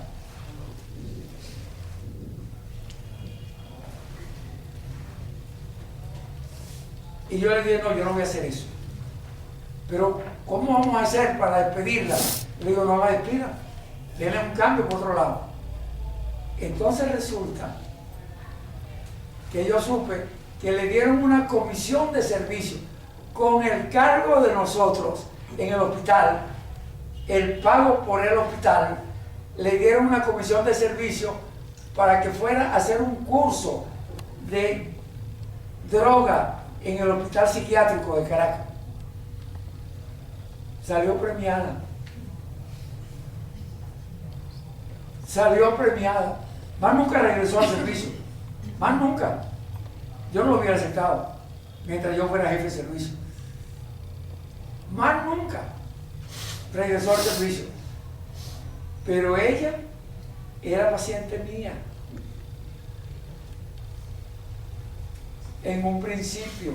Y yo le dije, no, yo no voy a hacer eso. Pero, ¿cómo vamos a hacer para despedirla? Le digo, no la despida, denle un cambio por otro lado. Entonces resulta que yo supe que le dieron una comisión de servicio con el cargo de nosotros en el hospital, el pago por el hospital. Le dieron una comisión de servicio para que fuera a hacer un curso de droga en el hospital psiquiátrico de Caracas. Salió premiada. Salió premiada. Más nunca regresó al servicio. Más nunca. Yo no lo hubiera aceptado mientras yo fuera jefe de servicio. Más nunca regresó al servicio. Pero ella era paciente mía. En un principio,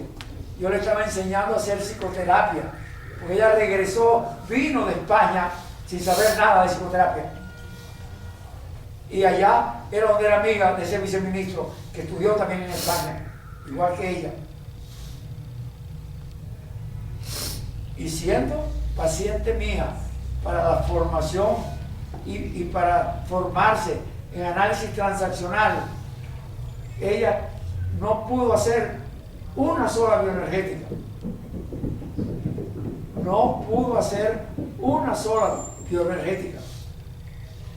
yo le estaba enseñando a hacer psicoterapia, porque ella regresó, vino de España sin saber nada de psicoterapia. Y allá era donde era amiga de ese viceministro que estudió también en España, igual que ella. Y siendo paciente mía para la formación y para formarse en análisis transaccional, ella no pudo hacer una sola bioenergética. No pudo hacer una sola bioenergética.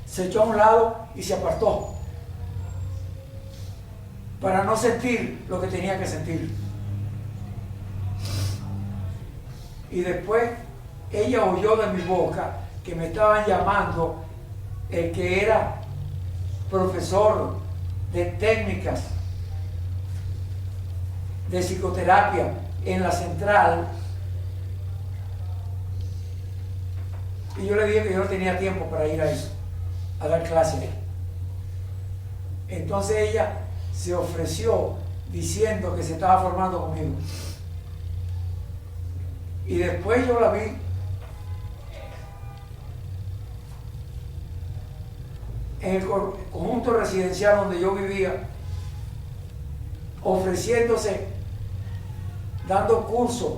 Se echó a un lado y se apartó para no sentir lo que tenía que sentir. Y después ella oyó de mi boca que me estaban llamando el que era profesor de técnicas de psicoterapia en la central. Y yo le dije que yo no tenía tiempo para ir a eso, a dar clases. Entonces ella se ofreció diciendo que se estaba formando conmigo. Y después yo la vi en el conjunto residencial donde yo vivía, ofreciéndose, dando cursos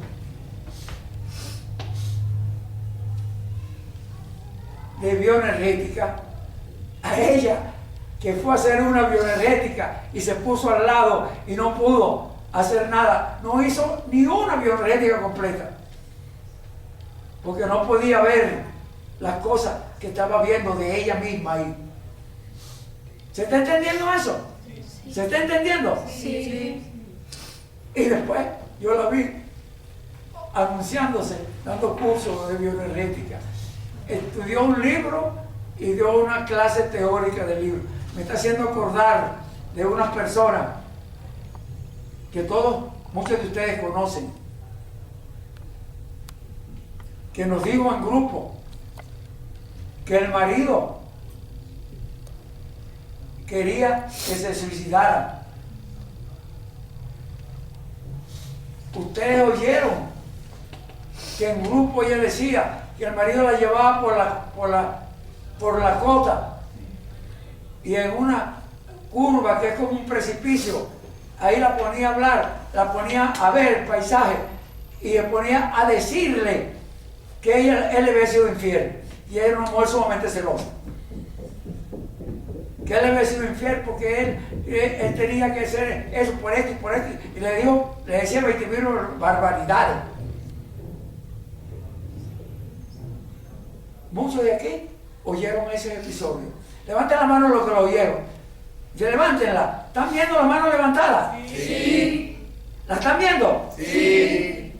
de bioenergética a ella, que fue a hacer una bioenergética y se puso al lado y no pudo hacer nada. No hizo ni una bioenergética completa, porque no podía ver las cosas que estaba viendo de ella misma ahí. ¿Se está entendiendo eso? ¿Se está entendiendo? Sí. Y después yo la vi anunciándose, dando cursos de bioenergética. Estudió un libro y dio una clase teórica del libro. Me está haciendo acordar de unas personas que muchos de ustedes conocen, que nos dijo en grupo que el marido quería que se suicidara. Ustedes oyeron que en grupo ella decía que el marido la llevaba por la cota, y en una curva que es como un precipicio, ahí la ponía a hablar, la ponía a ver el paisaje y le ponía a decirle que él le había sido infiel, y ella era una mujer sumamente celosa, que él le había sido infiel porque él tenía que hacer eso por esto y por esto, y le decía 20.000 barbaridades. Muchos de aquí oyeron ese episodio. Levanten la mano los que lo oyeron. Levántenla. ¿Están viendo la mano levantada? Sí. ¿La están viendo? Sí.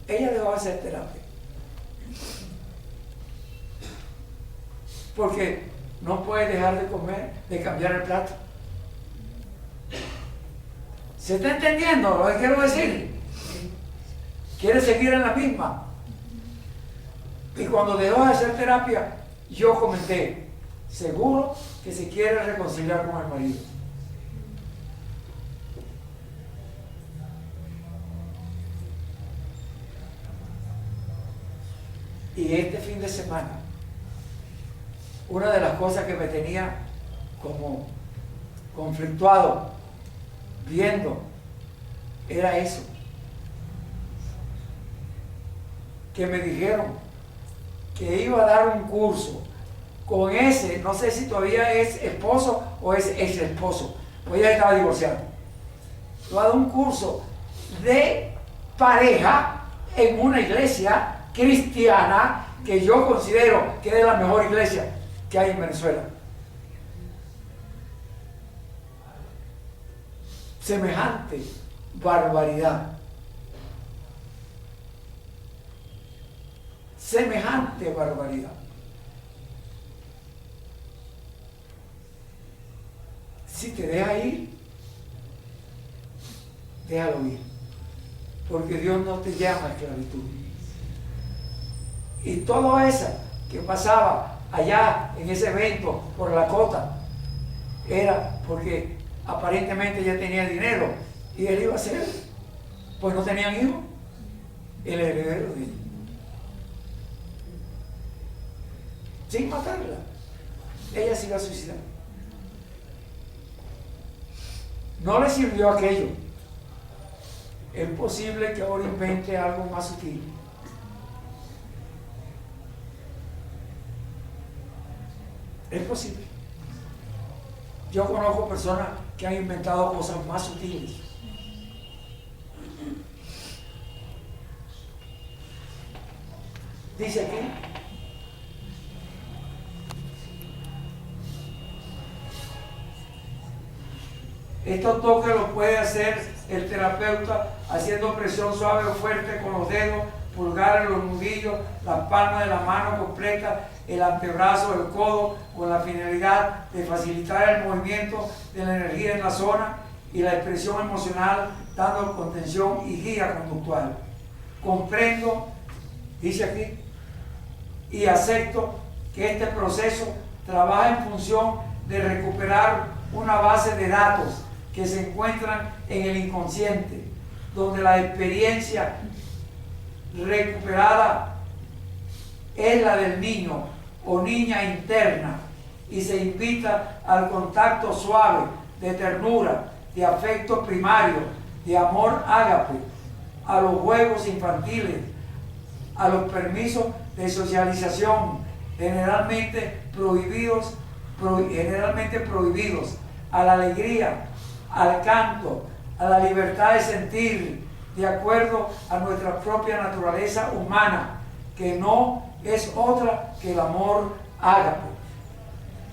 Ella dejó de hacer terapia porque no puede dejar de comer, de cambiar el plato. ¿Se está entendiendo lo que quiero decir? Quiere seguir en la misma. Y cuando dejó de hacer terapia, yo comenté, seguro que se quiere reconciliar con el marido. Y este fin de semana, una de las cosas que me tenía como conflictuado viendo era eso, que me dijeron que iba a dar un curso con ese, no sé si todavía es esposo o es ex esposo, pues ella estaba divorciada. Iba a dar un curso de pareja en una iglesia cristiana que yo considero que es la mejor iglesia que hay en Venezuela. Semejante barbaridad. Semejante barbaridad. Si te deja ir, déjalo ir, porque Dios no te llama a esclavitud. Y todo eso que pasaba allá en ese evento por la cota era porque aparentemente ya tenía dinero y él iba a ser, pues no tenían hijos, el heredero de ella. Sin matarla, ella se iba a suicidar. No le sirvió aquello. Es posible que ahora invente algo más sutil. Es posible. Yo conozco personas que han inventado cosas más sutiles. Dice aquí, estos toques los puede hacer el terapeuta haciendo presión suave o fuerte con los dedos, pulgares, los nudillos, las palmas de la mano completa, el antebrazo, el codo, con la finalidad de facilitar el movimiento de la energía en la zona y la expresión emocional, dando contención y guía conductual. Comprendo, dice aquí, y acepto que este proceso trabaja en función de recuperar una base de datos que se encuentran en el inconsciente, donde la experiencia recuperada es la del niño o niña interna y se invita al contacto suave de ternura, de afecto primario, de amor ágape, a los juegos infantiles, a los permisos de socialización generalmente prohibidos, a la alegría, al canto, a la libertad de sentir, de acuerdo a nuestra propia naturaleza humana, que no es otra que el amor ágape.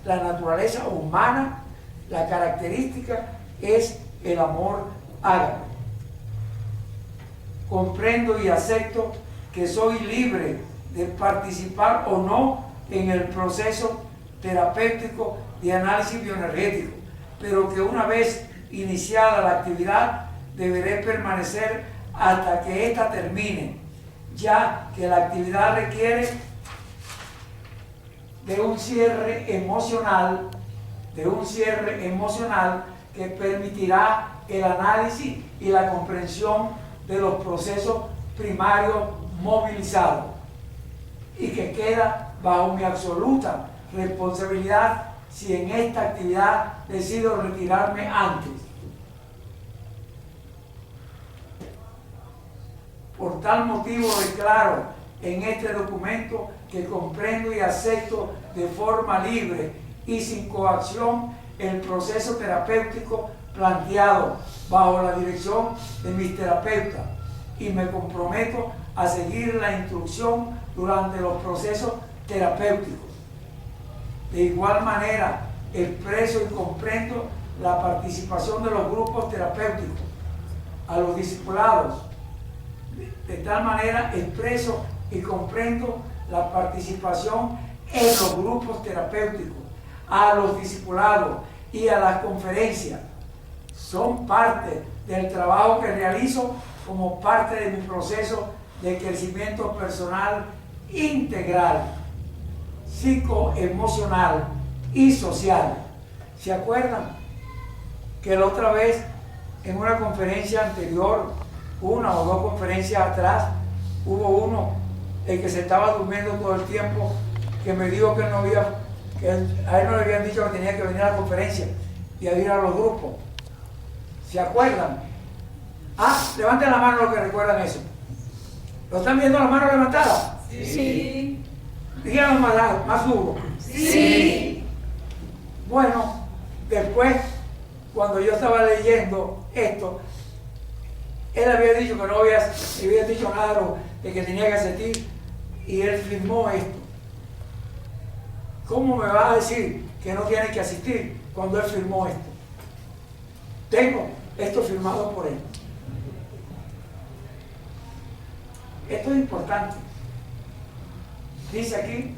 La naturaleza humana, la característica es el amor ágape. Comprendo y acepto que soy libre de participar o no en el proceso terapéutico de análisis bioenergético, pero que una vez iniciada la actividad deberé permanecer hasta que ésta termine, ya que la actividad requiere de un cierre emocional que permitirá el análisis y la comprensión de los procesos primarios movilizados y que queda bajo mi absoluta responsabilidad si en esta actividad decido retirarme antes. Por tal motivo declaro en este documento que comprendo y acepto de forma libre y sin coacción el proceso terapéutico planteado bajo la dirección de mis terapeutas y me comprometo a seguir la instrucción durante los procesos terapéuticos. De igual manera, expreso y comprendo la participación de los grupos terapéuticos, a los discipulados. De tal manera, expreso y comprendo la participación en los grupos terapéuticos, a los discipulados y a las conferencias. Son parte del trabajo que realizo como parte de mi proceso de crecimiento personal integral, psicoemocional y social. ¿Se acuerdan que la otra vez en una conferencia anterior, una o dos conferencias atrás, hubo uno, el que se estaba durmiendo todo el tiempo, que me dijo que no había, que a él no le habían dicho que tenía que venir a la conferencia y a ir a los grupos? ¿Se acuerdan? Levanten la mano los que recuerdan eso. ¿Lo están viendo las manos levantadas? Sí. Díganlo más duro. Sí. Bueno, después, cuando yo estaba leyendo esto, él había dicho que no había dicho nada de que tenía que asistir y él firmó esto. ¿Cómo me va a decir que no tiene que asistir cuando él firmó esto? Tengo esto firmado por él. Esto es importante. Dice aquí,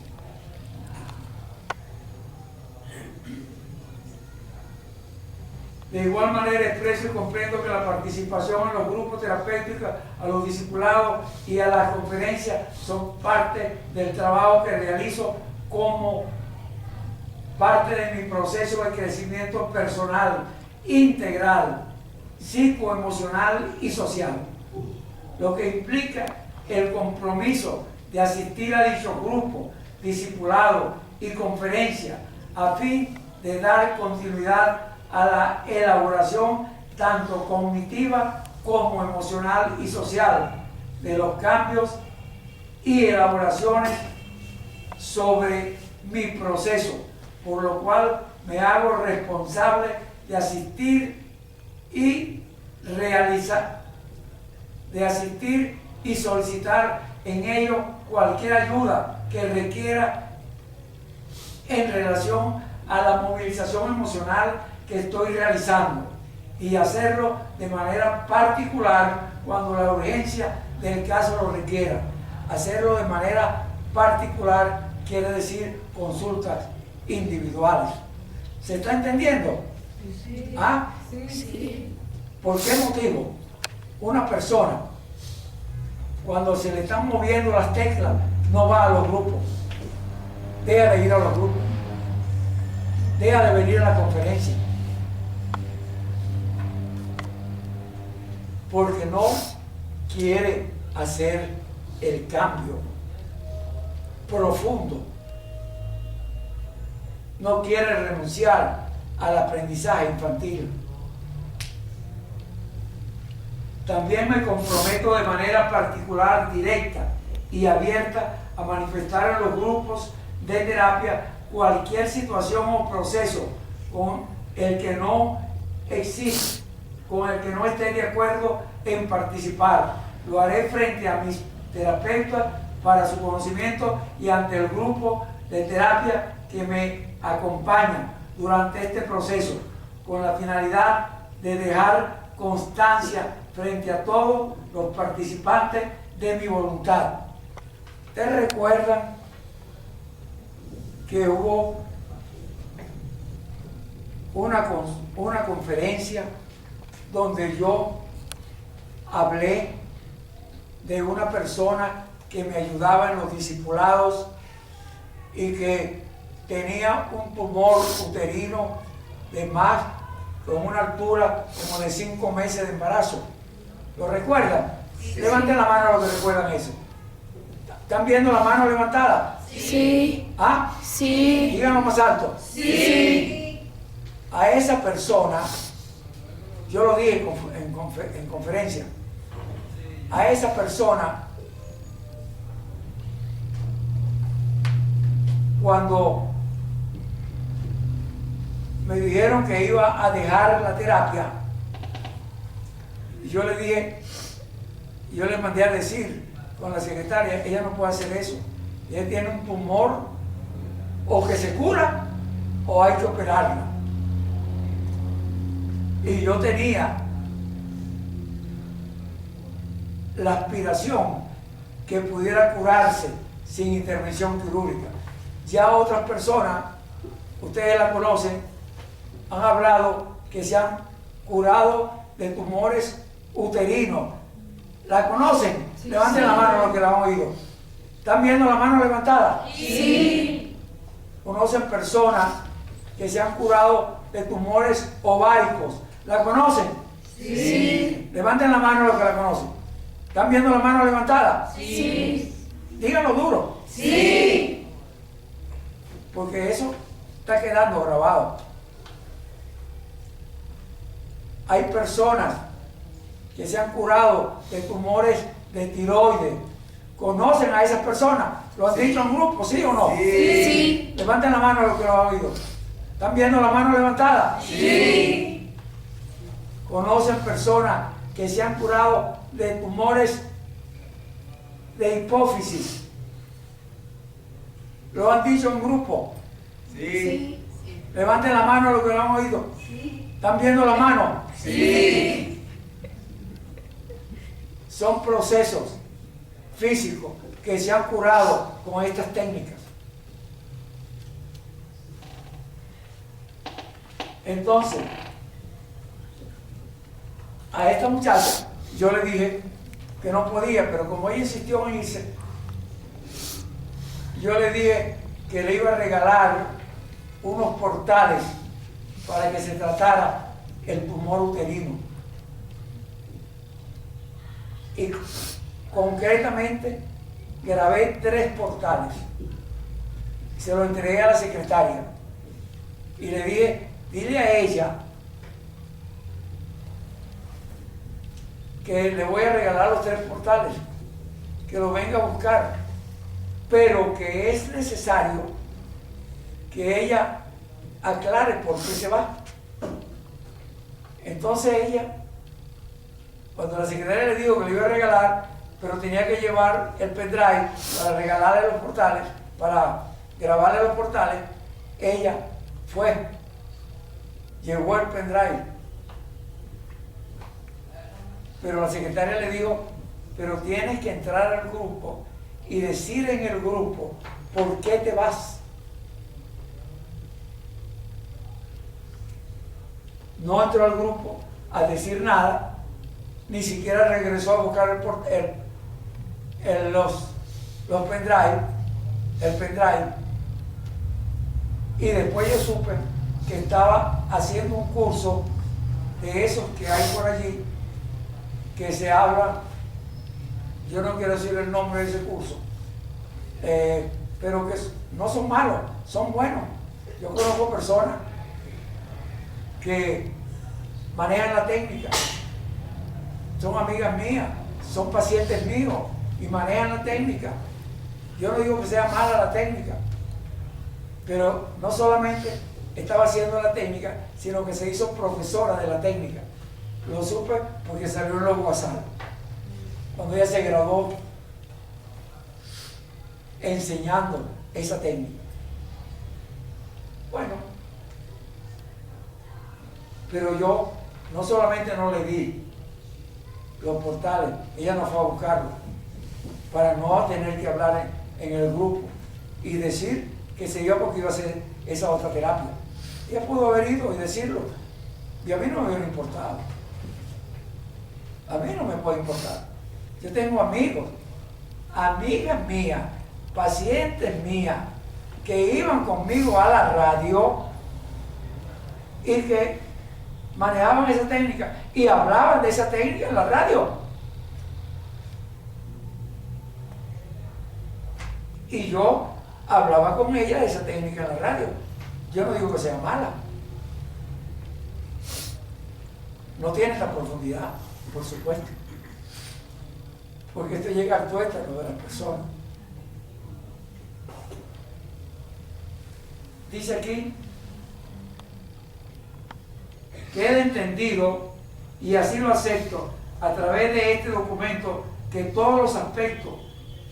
de igual manera expreso y comprendo que la participación en los grupos terapéuticos, a los discipulados y a las conferencias son parte del trabajo que realizo como parte de mi proceso de crecimiento personal integral, psicoemocional y social, lo que implica el compromiso de asistir a dicho grupo, discipulado y conferencia a fin de dar continuidad a la elaboración tanto cognitiva como emocional y social de los cambios y elaboraciones sobre mi proceso, por lo cual me hago responsable de asistir y solicitar en ello cualquier ayuda que requiera en relación a la movilización emocional que estoy realizando, y hacerlo de manera particular cuando la urgencia del caso lo requiera. Hacerlo de manera particular quiere decir consultas individuales. ¿Se está entendiendo? Sí. ¿Ah? Sí. ¿Por qué motivo una persona, cuando se le están moviendo las teclas, no va a los grupos? Deja de ir a los grupos. Deja de venir a la conferencia. Porque no quiere hacer el cambio profundo. No quiere renunciar al aprendizaje infantil. También me comprometo de manera particular, directa y abierta a manifestar en los grupos de terapia cualquier situación o proceso con el que no existe, con el que no esté de acuerdo en participar. Lo haré frente a mis terapeutas para su conocimiento y ante el grupo de terapia que me acompaña durante este proceso, con la finalidad de dejar constancia frente a todos los participantes de mi voluntad. ¿Ustedes recuerdan que hubo una conferencia donde yo hablé de una persona que me ayudaba en los discipulados y que tenía un tumor uterino de más, con una altura como de 5 meses de embarazo? ¿Lo recuerdan? Sí. Levanten la mano los que recuerdan eso. ¿Están viendo la mano levantada? Sí. ¿Ah? Sí. Díganlo más alto. Sí. A esa persona, yo lo dije en conferencia, a esa persona, cuando me dijeron que iba a dejar la terapia, yo le dije, yo le mandé a decir con la secretaria, ella no puede hacer eso, ella tiene un tumor, o que se cura o hay que operarla. Y yo tenía la aspiración que pudiera curarse sin intervención quirúrgica. Ya otras personas, ustedes la conocen, han hablado que se han curado de tumores uterinos. ¿La conocen? Sí, levanten la mano los que la han oído. ¿Están viendo la mano levantada? Sí. ¿Conocen personas que se han curado de tumores ováricos? ¿La conocen? Sí. Levanten la mano los que la conocen. ¿Están viendo la mano levantada? Sí. Díganlo duro. Sí. Porque eso está quedando grabado. Hay personas que se han curado de tumores de tiroides. ¿Conocen a esas personas? ¿Lo han dicho en grupo, sí o no? Sí. Levanten la mano los que lo han oído. ¿Están viendo la mano levantada? Sí. ¿Conocen personas que se han curado de tumores de hipófisis? ¿Lo han dicho en grupo? Sí. Levanten la mano los que lo han oído. Sí. ¿Están viendo la mano? Sí. Son procesos físicos que se han curado con estas técnicas. Entonces, a esta muchacha yo le dije que no podía, pero como ella insistió en irse, yo le dije que le iba a regalar unos portales para que se tratara el tumor uterino. Y concretamente grabé 3 portales. Se lo entregué a la secretaria y le dije, dile a ella que le voy a regalar los 3 portales, que lo venga a buscar, pero que es necesario que ella aclare por qué se va. Entonces ella, cuando la secretaria le dijo que le iba a regalar, pero tenía que llevar el pendrive para regalarle los portales, para grabarle los portales, ella fue, llevó el pendrive. Pero la secretaria le dijo, pero tienes que entrar al grupo y decir en el grupo por qué te vas. No entró al grupo a decir nada, ni siquiera regresó a buscar los pendrive, el pendrive. Y después yo supe que estaba haciendo un curso de esos que hay por allí, que se habla, yo no quiero decir el nombre de ese curso, pero que no son malos, son buenos. Yo conozco personas que manejan la técnica, son amigas mías, son pacientes míos y manejan la técnica. Yo no digo que sea mala la técnica, pero no solamente estaba haciendo la técnica, sino que se hizo profesora de la técnica. Lo supe porque salió en los WhatsApp, cuando ella se graduó enseñando esa técnica. Bueno, pero yo no solamente no le di los portales, ella no fue a buscarlos, para no tener que hablar en el grupo y decir que se iba porque iba a hacer esa otra terapia. Ella pudo haber ido y decirlo, y a mí no me hubiera importado. A mí no me puede importar. Yo tengo amigos, amigas mías, pacientes mías, que iban conmigo a la radio y que manejaban esa técnica y hablaban de esa técnica en la radio. Y yo hablaba con ella de esa técnica en la radio. Yo no digo que sea mala. No tiene esta profundidad, por supuesto. Porque esto llega al tuétano de las personas. Dice aquí, queda entendido, y así lo acepto, a través de este documento, que todos los aspectos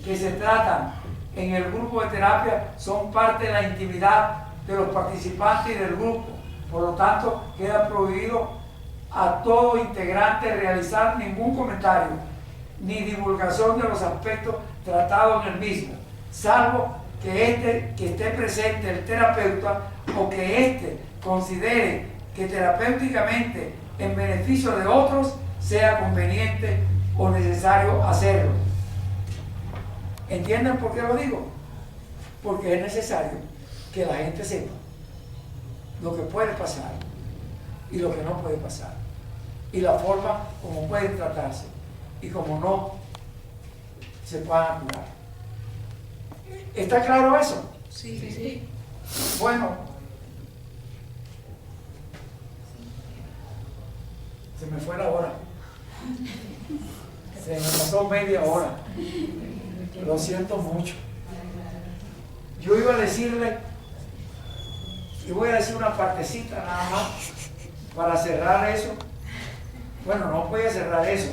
que se tratan en el grupo de terapia son parte de la intimidad de los participantes y del grupo. Por lo tanto, queda prohibido a todo integrante realizar ningún comentario ni divulgación de los aspectos tratados en el mismo, salvo que esté presente el terapeuta o que éste considere que terapéuticamente en beneficio de otros sea conveniente o necesario hacerlo. ¿Entienden por qué lo digo? Porque es necesario que la gente sepa lo que puede pasar y lo que no puede pasar, y la forma como pueden tratarse y como no se puedan curar. ¿Está claro eso? Sí, sí. Bueno, se me fue la hora. Se me pasó media hora. Lo siento mucho. Yo iba a decirle, y voy a decir una partecita nada más para cerrar eso. Bueno, no voy a cerrar eso,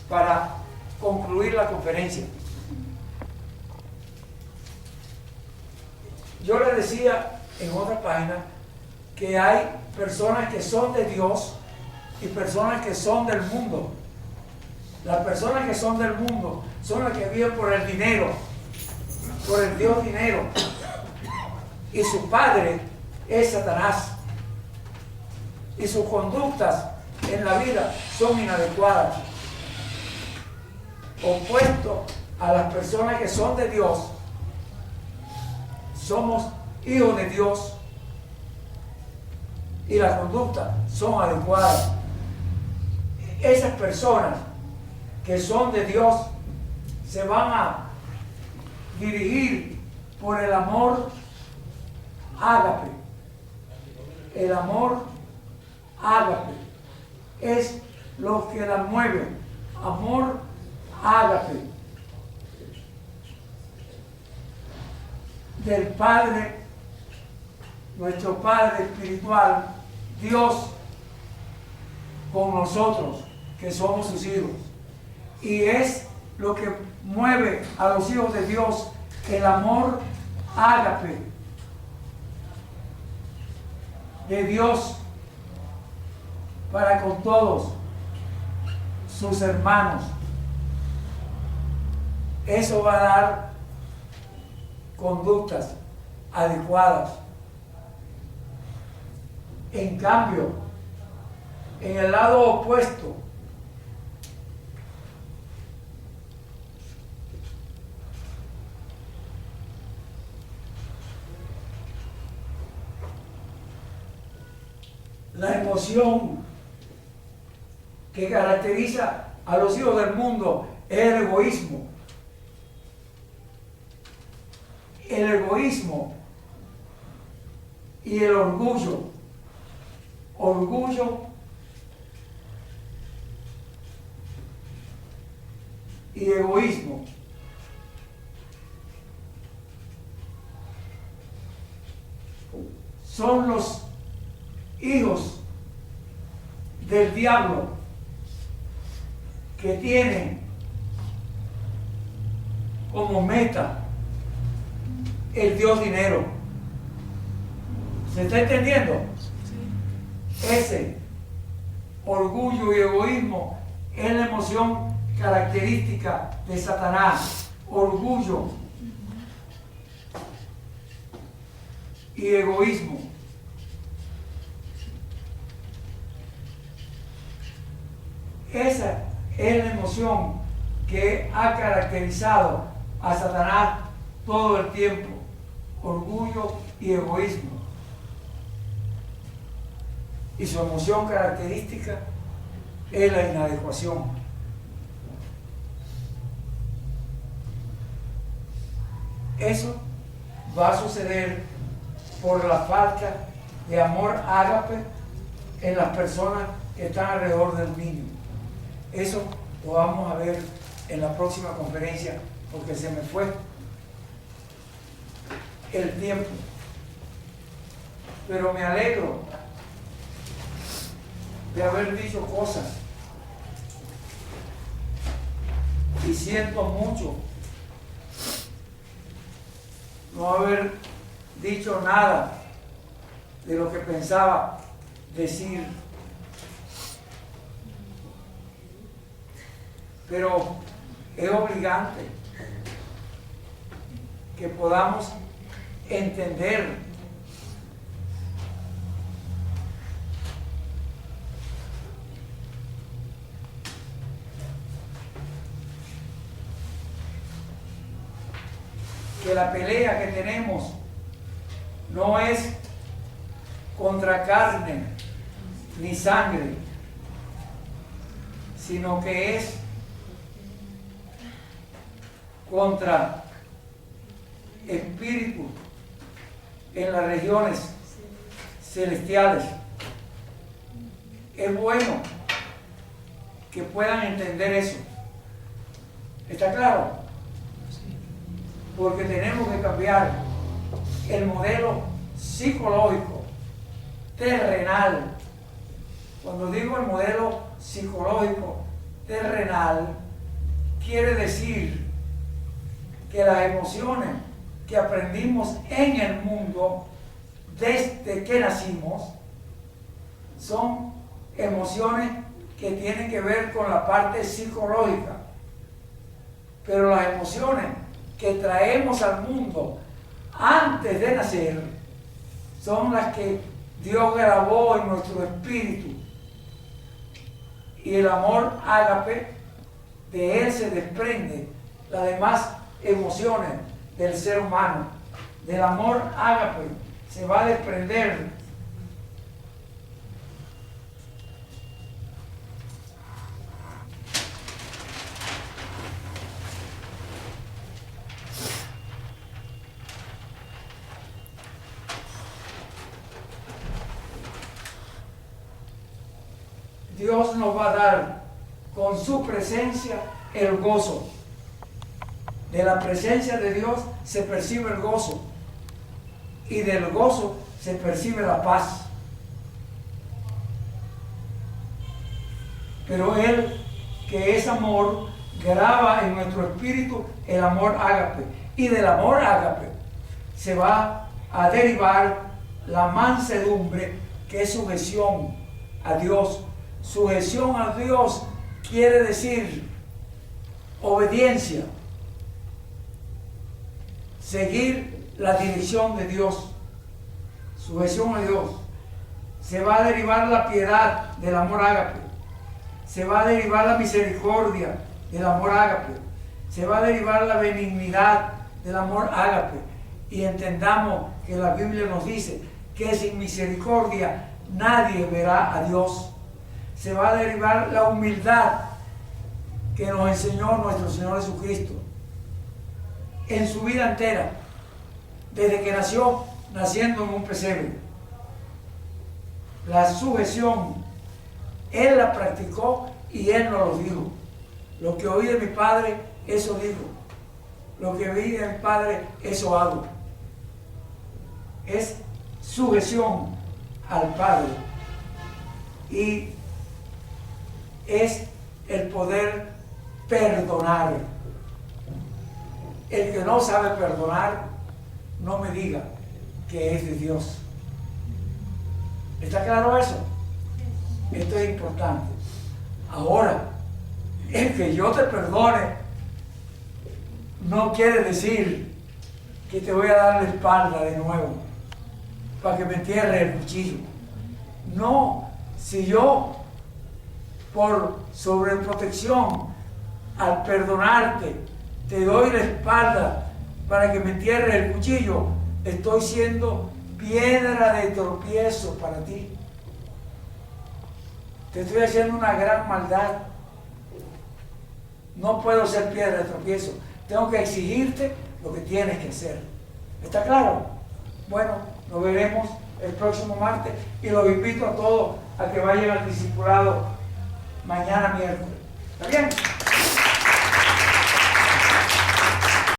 para concluir la conferencia. Yo le decía en otra página que hay personas que son de Dios y personas que son del mundo. Las personas que son del mundo son las que viven por el dinero, por el Dios dinero. Y su padre es Satanás. Y sus conductas en la vida son inadecuadas. Opuesto a las personas que son de Dios, somos hijos de Dios y la conducta son adecuadas. Esas personas que son de Dios se van a dirigir por el amor ágape. El amor ágape es lo que la mueve. Amor ágape del Padre, nuestro Padre espiritual, Dios, con nosotros, que somos sus hijos. Y es lo que mueve a los hijos de Dios, el amor ágape de Dios para con todos sus hermanos. Eso va a dar conductas adecuadas. En cambio, en el lado opuesto, la emoción que caracteriza a los hijos del mundo es el egoísmo. El egoísmo y el orgullo. Orgullo y egoísmo. Son los hijos del diablo que tienen como meta el Dios dinero. ¿Se está entendiendo? Ese orgullo y egoísmo es la emoción característica de Satanás. Orgullo y egoísmo. Esa es la emoción que ha caracterizado a Satanás todo el tiempo. Orgullo y egoísmo. Y su emoción característica es la inadecuación. Eso va a suceder por la falta de amor ágape en las personas que están alrededor del niño. Eso lo vamos a ver en la próxima conferencia, porque se me fue el tiempo. Pero me alegro de haber dicho cosas y siento mucho no haber dicho nada de lo que pensaba decir, pero es obligante que podamos entender que la pelea que tenemos no es contra carne ni sangre, sino que es contra espíritus en las regiones celestiales. Es bueno que puedan entender eso. ¿Está claro? Porque tenemos que cambiar el modelo psicológico, terrenal. Cuando digo el modelo psicológico terrenal, quiere decir que las emociones que aprendimos en el mundo desde que nacimos son emociones que tienen que ver con la parte psicológica. Pero las emociones que traemos al mundo antes de nacer son las que Dios grabó en nuestro espíritu. Y el amor ágape, de él se desprende las demás emociones del ser humano. Del amor ágape se va a desprender Dios nos va a dar con su presencia el gozo. De la presencia de Dios se percibe el gozo. Y del gozo se percibe la paz. Pero Él, que es amor, graba en nuestro espíritu el amor ágape. Y del amor ágape se va a derivar la mansedumbre, que es sujeción a Dios. Sujeción a Dios quiere decir obediencia. Seguir la dirección de Dios. Sujeción a Dios. Se va a derivar la piedad del amor ágape. Se va a derivar la misericordia del amor ágape. Se va a derivar la benignidad del amor ágape. Y entendamos que la Biblia nos dice que sin misericordia nadie verá a Dios. Se va a derivar la humildad que nos enseñó nuestro Señor Jesucristo en su vida entera, desde que nació, naciendo en un pesebre. La sujeción, Él la practicó y Él nos lo dijo. Lo que oí de mi Padre, eso digo. Lo que oí de mi Padre, eso hago. Es sujeción al Padre. Y es el poder perdonar. El que no sabe perdonar, no me diga que es de Dios. ¿Está claro eso? Esto es importante. Ahora, el que yo te perdone no quiere decir que te voy a dar la espalda de nuevo para que me entierre el cuchillo. No, si yo por sobreprotección al perdonarte te doy la espalda para que me entierre el cuchillo, estoy siendo piedra de tropiezo para ti. Te estoy haciendo una gran maldad. No puedo ser piedra de tropiezo. Tengo que exigirte lo que tienes que hacer. ¿Está claro? Bueno, nos veremos el próximo martes y los invito a todos a que vayan al discipulado mañana miércoles. ¿Está bien?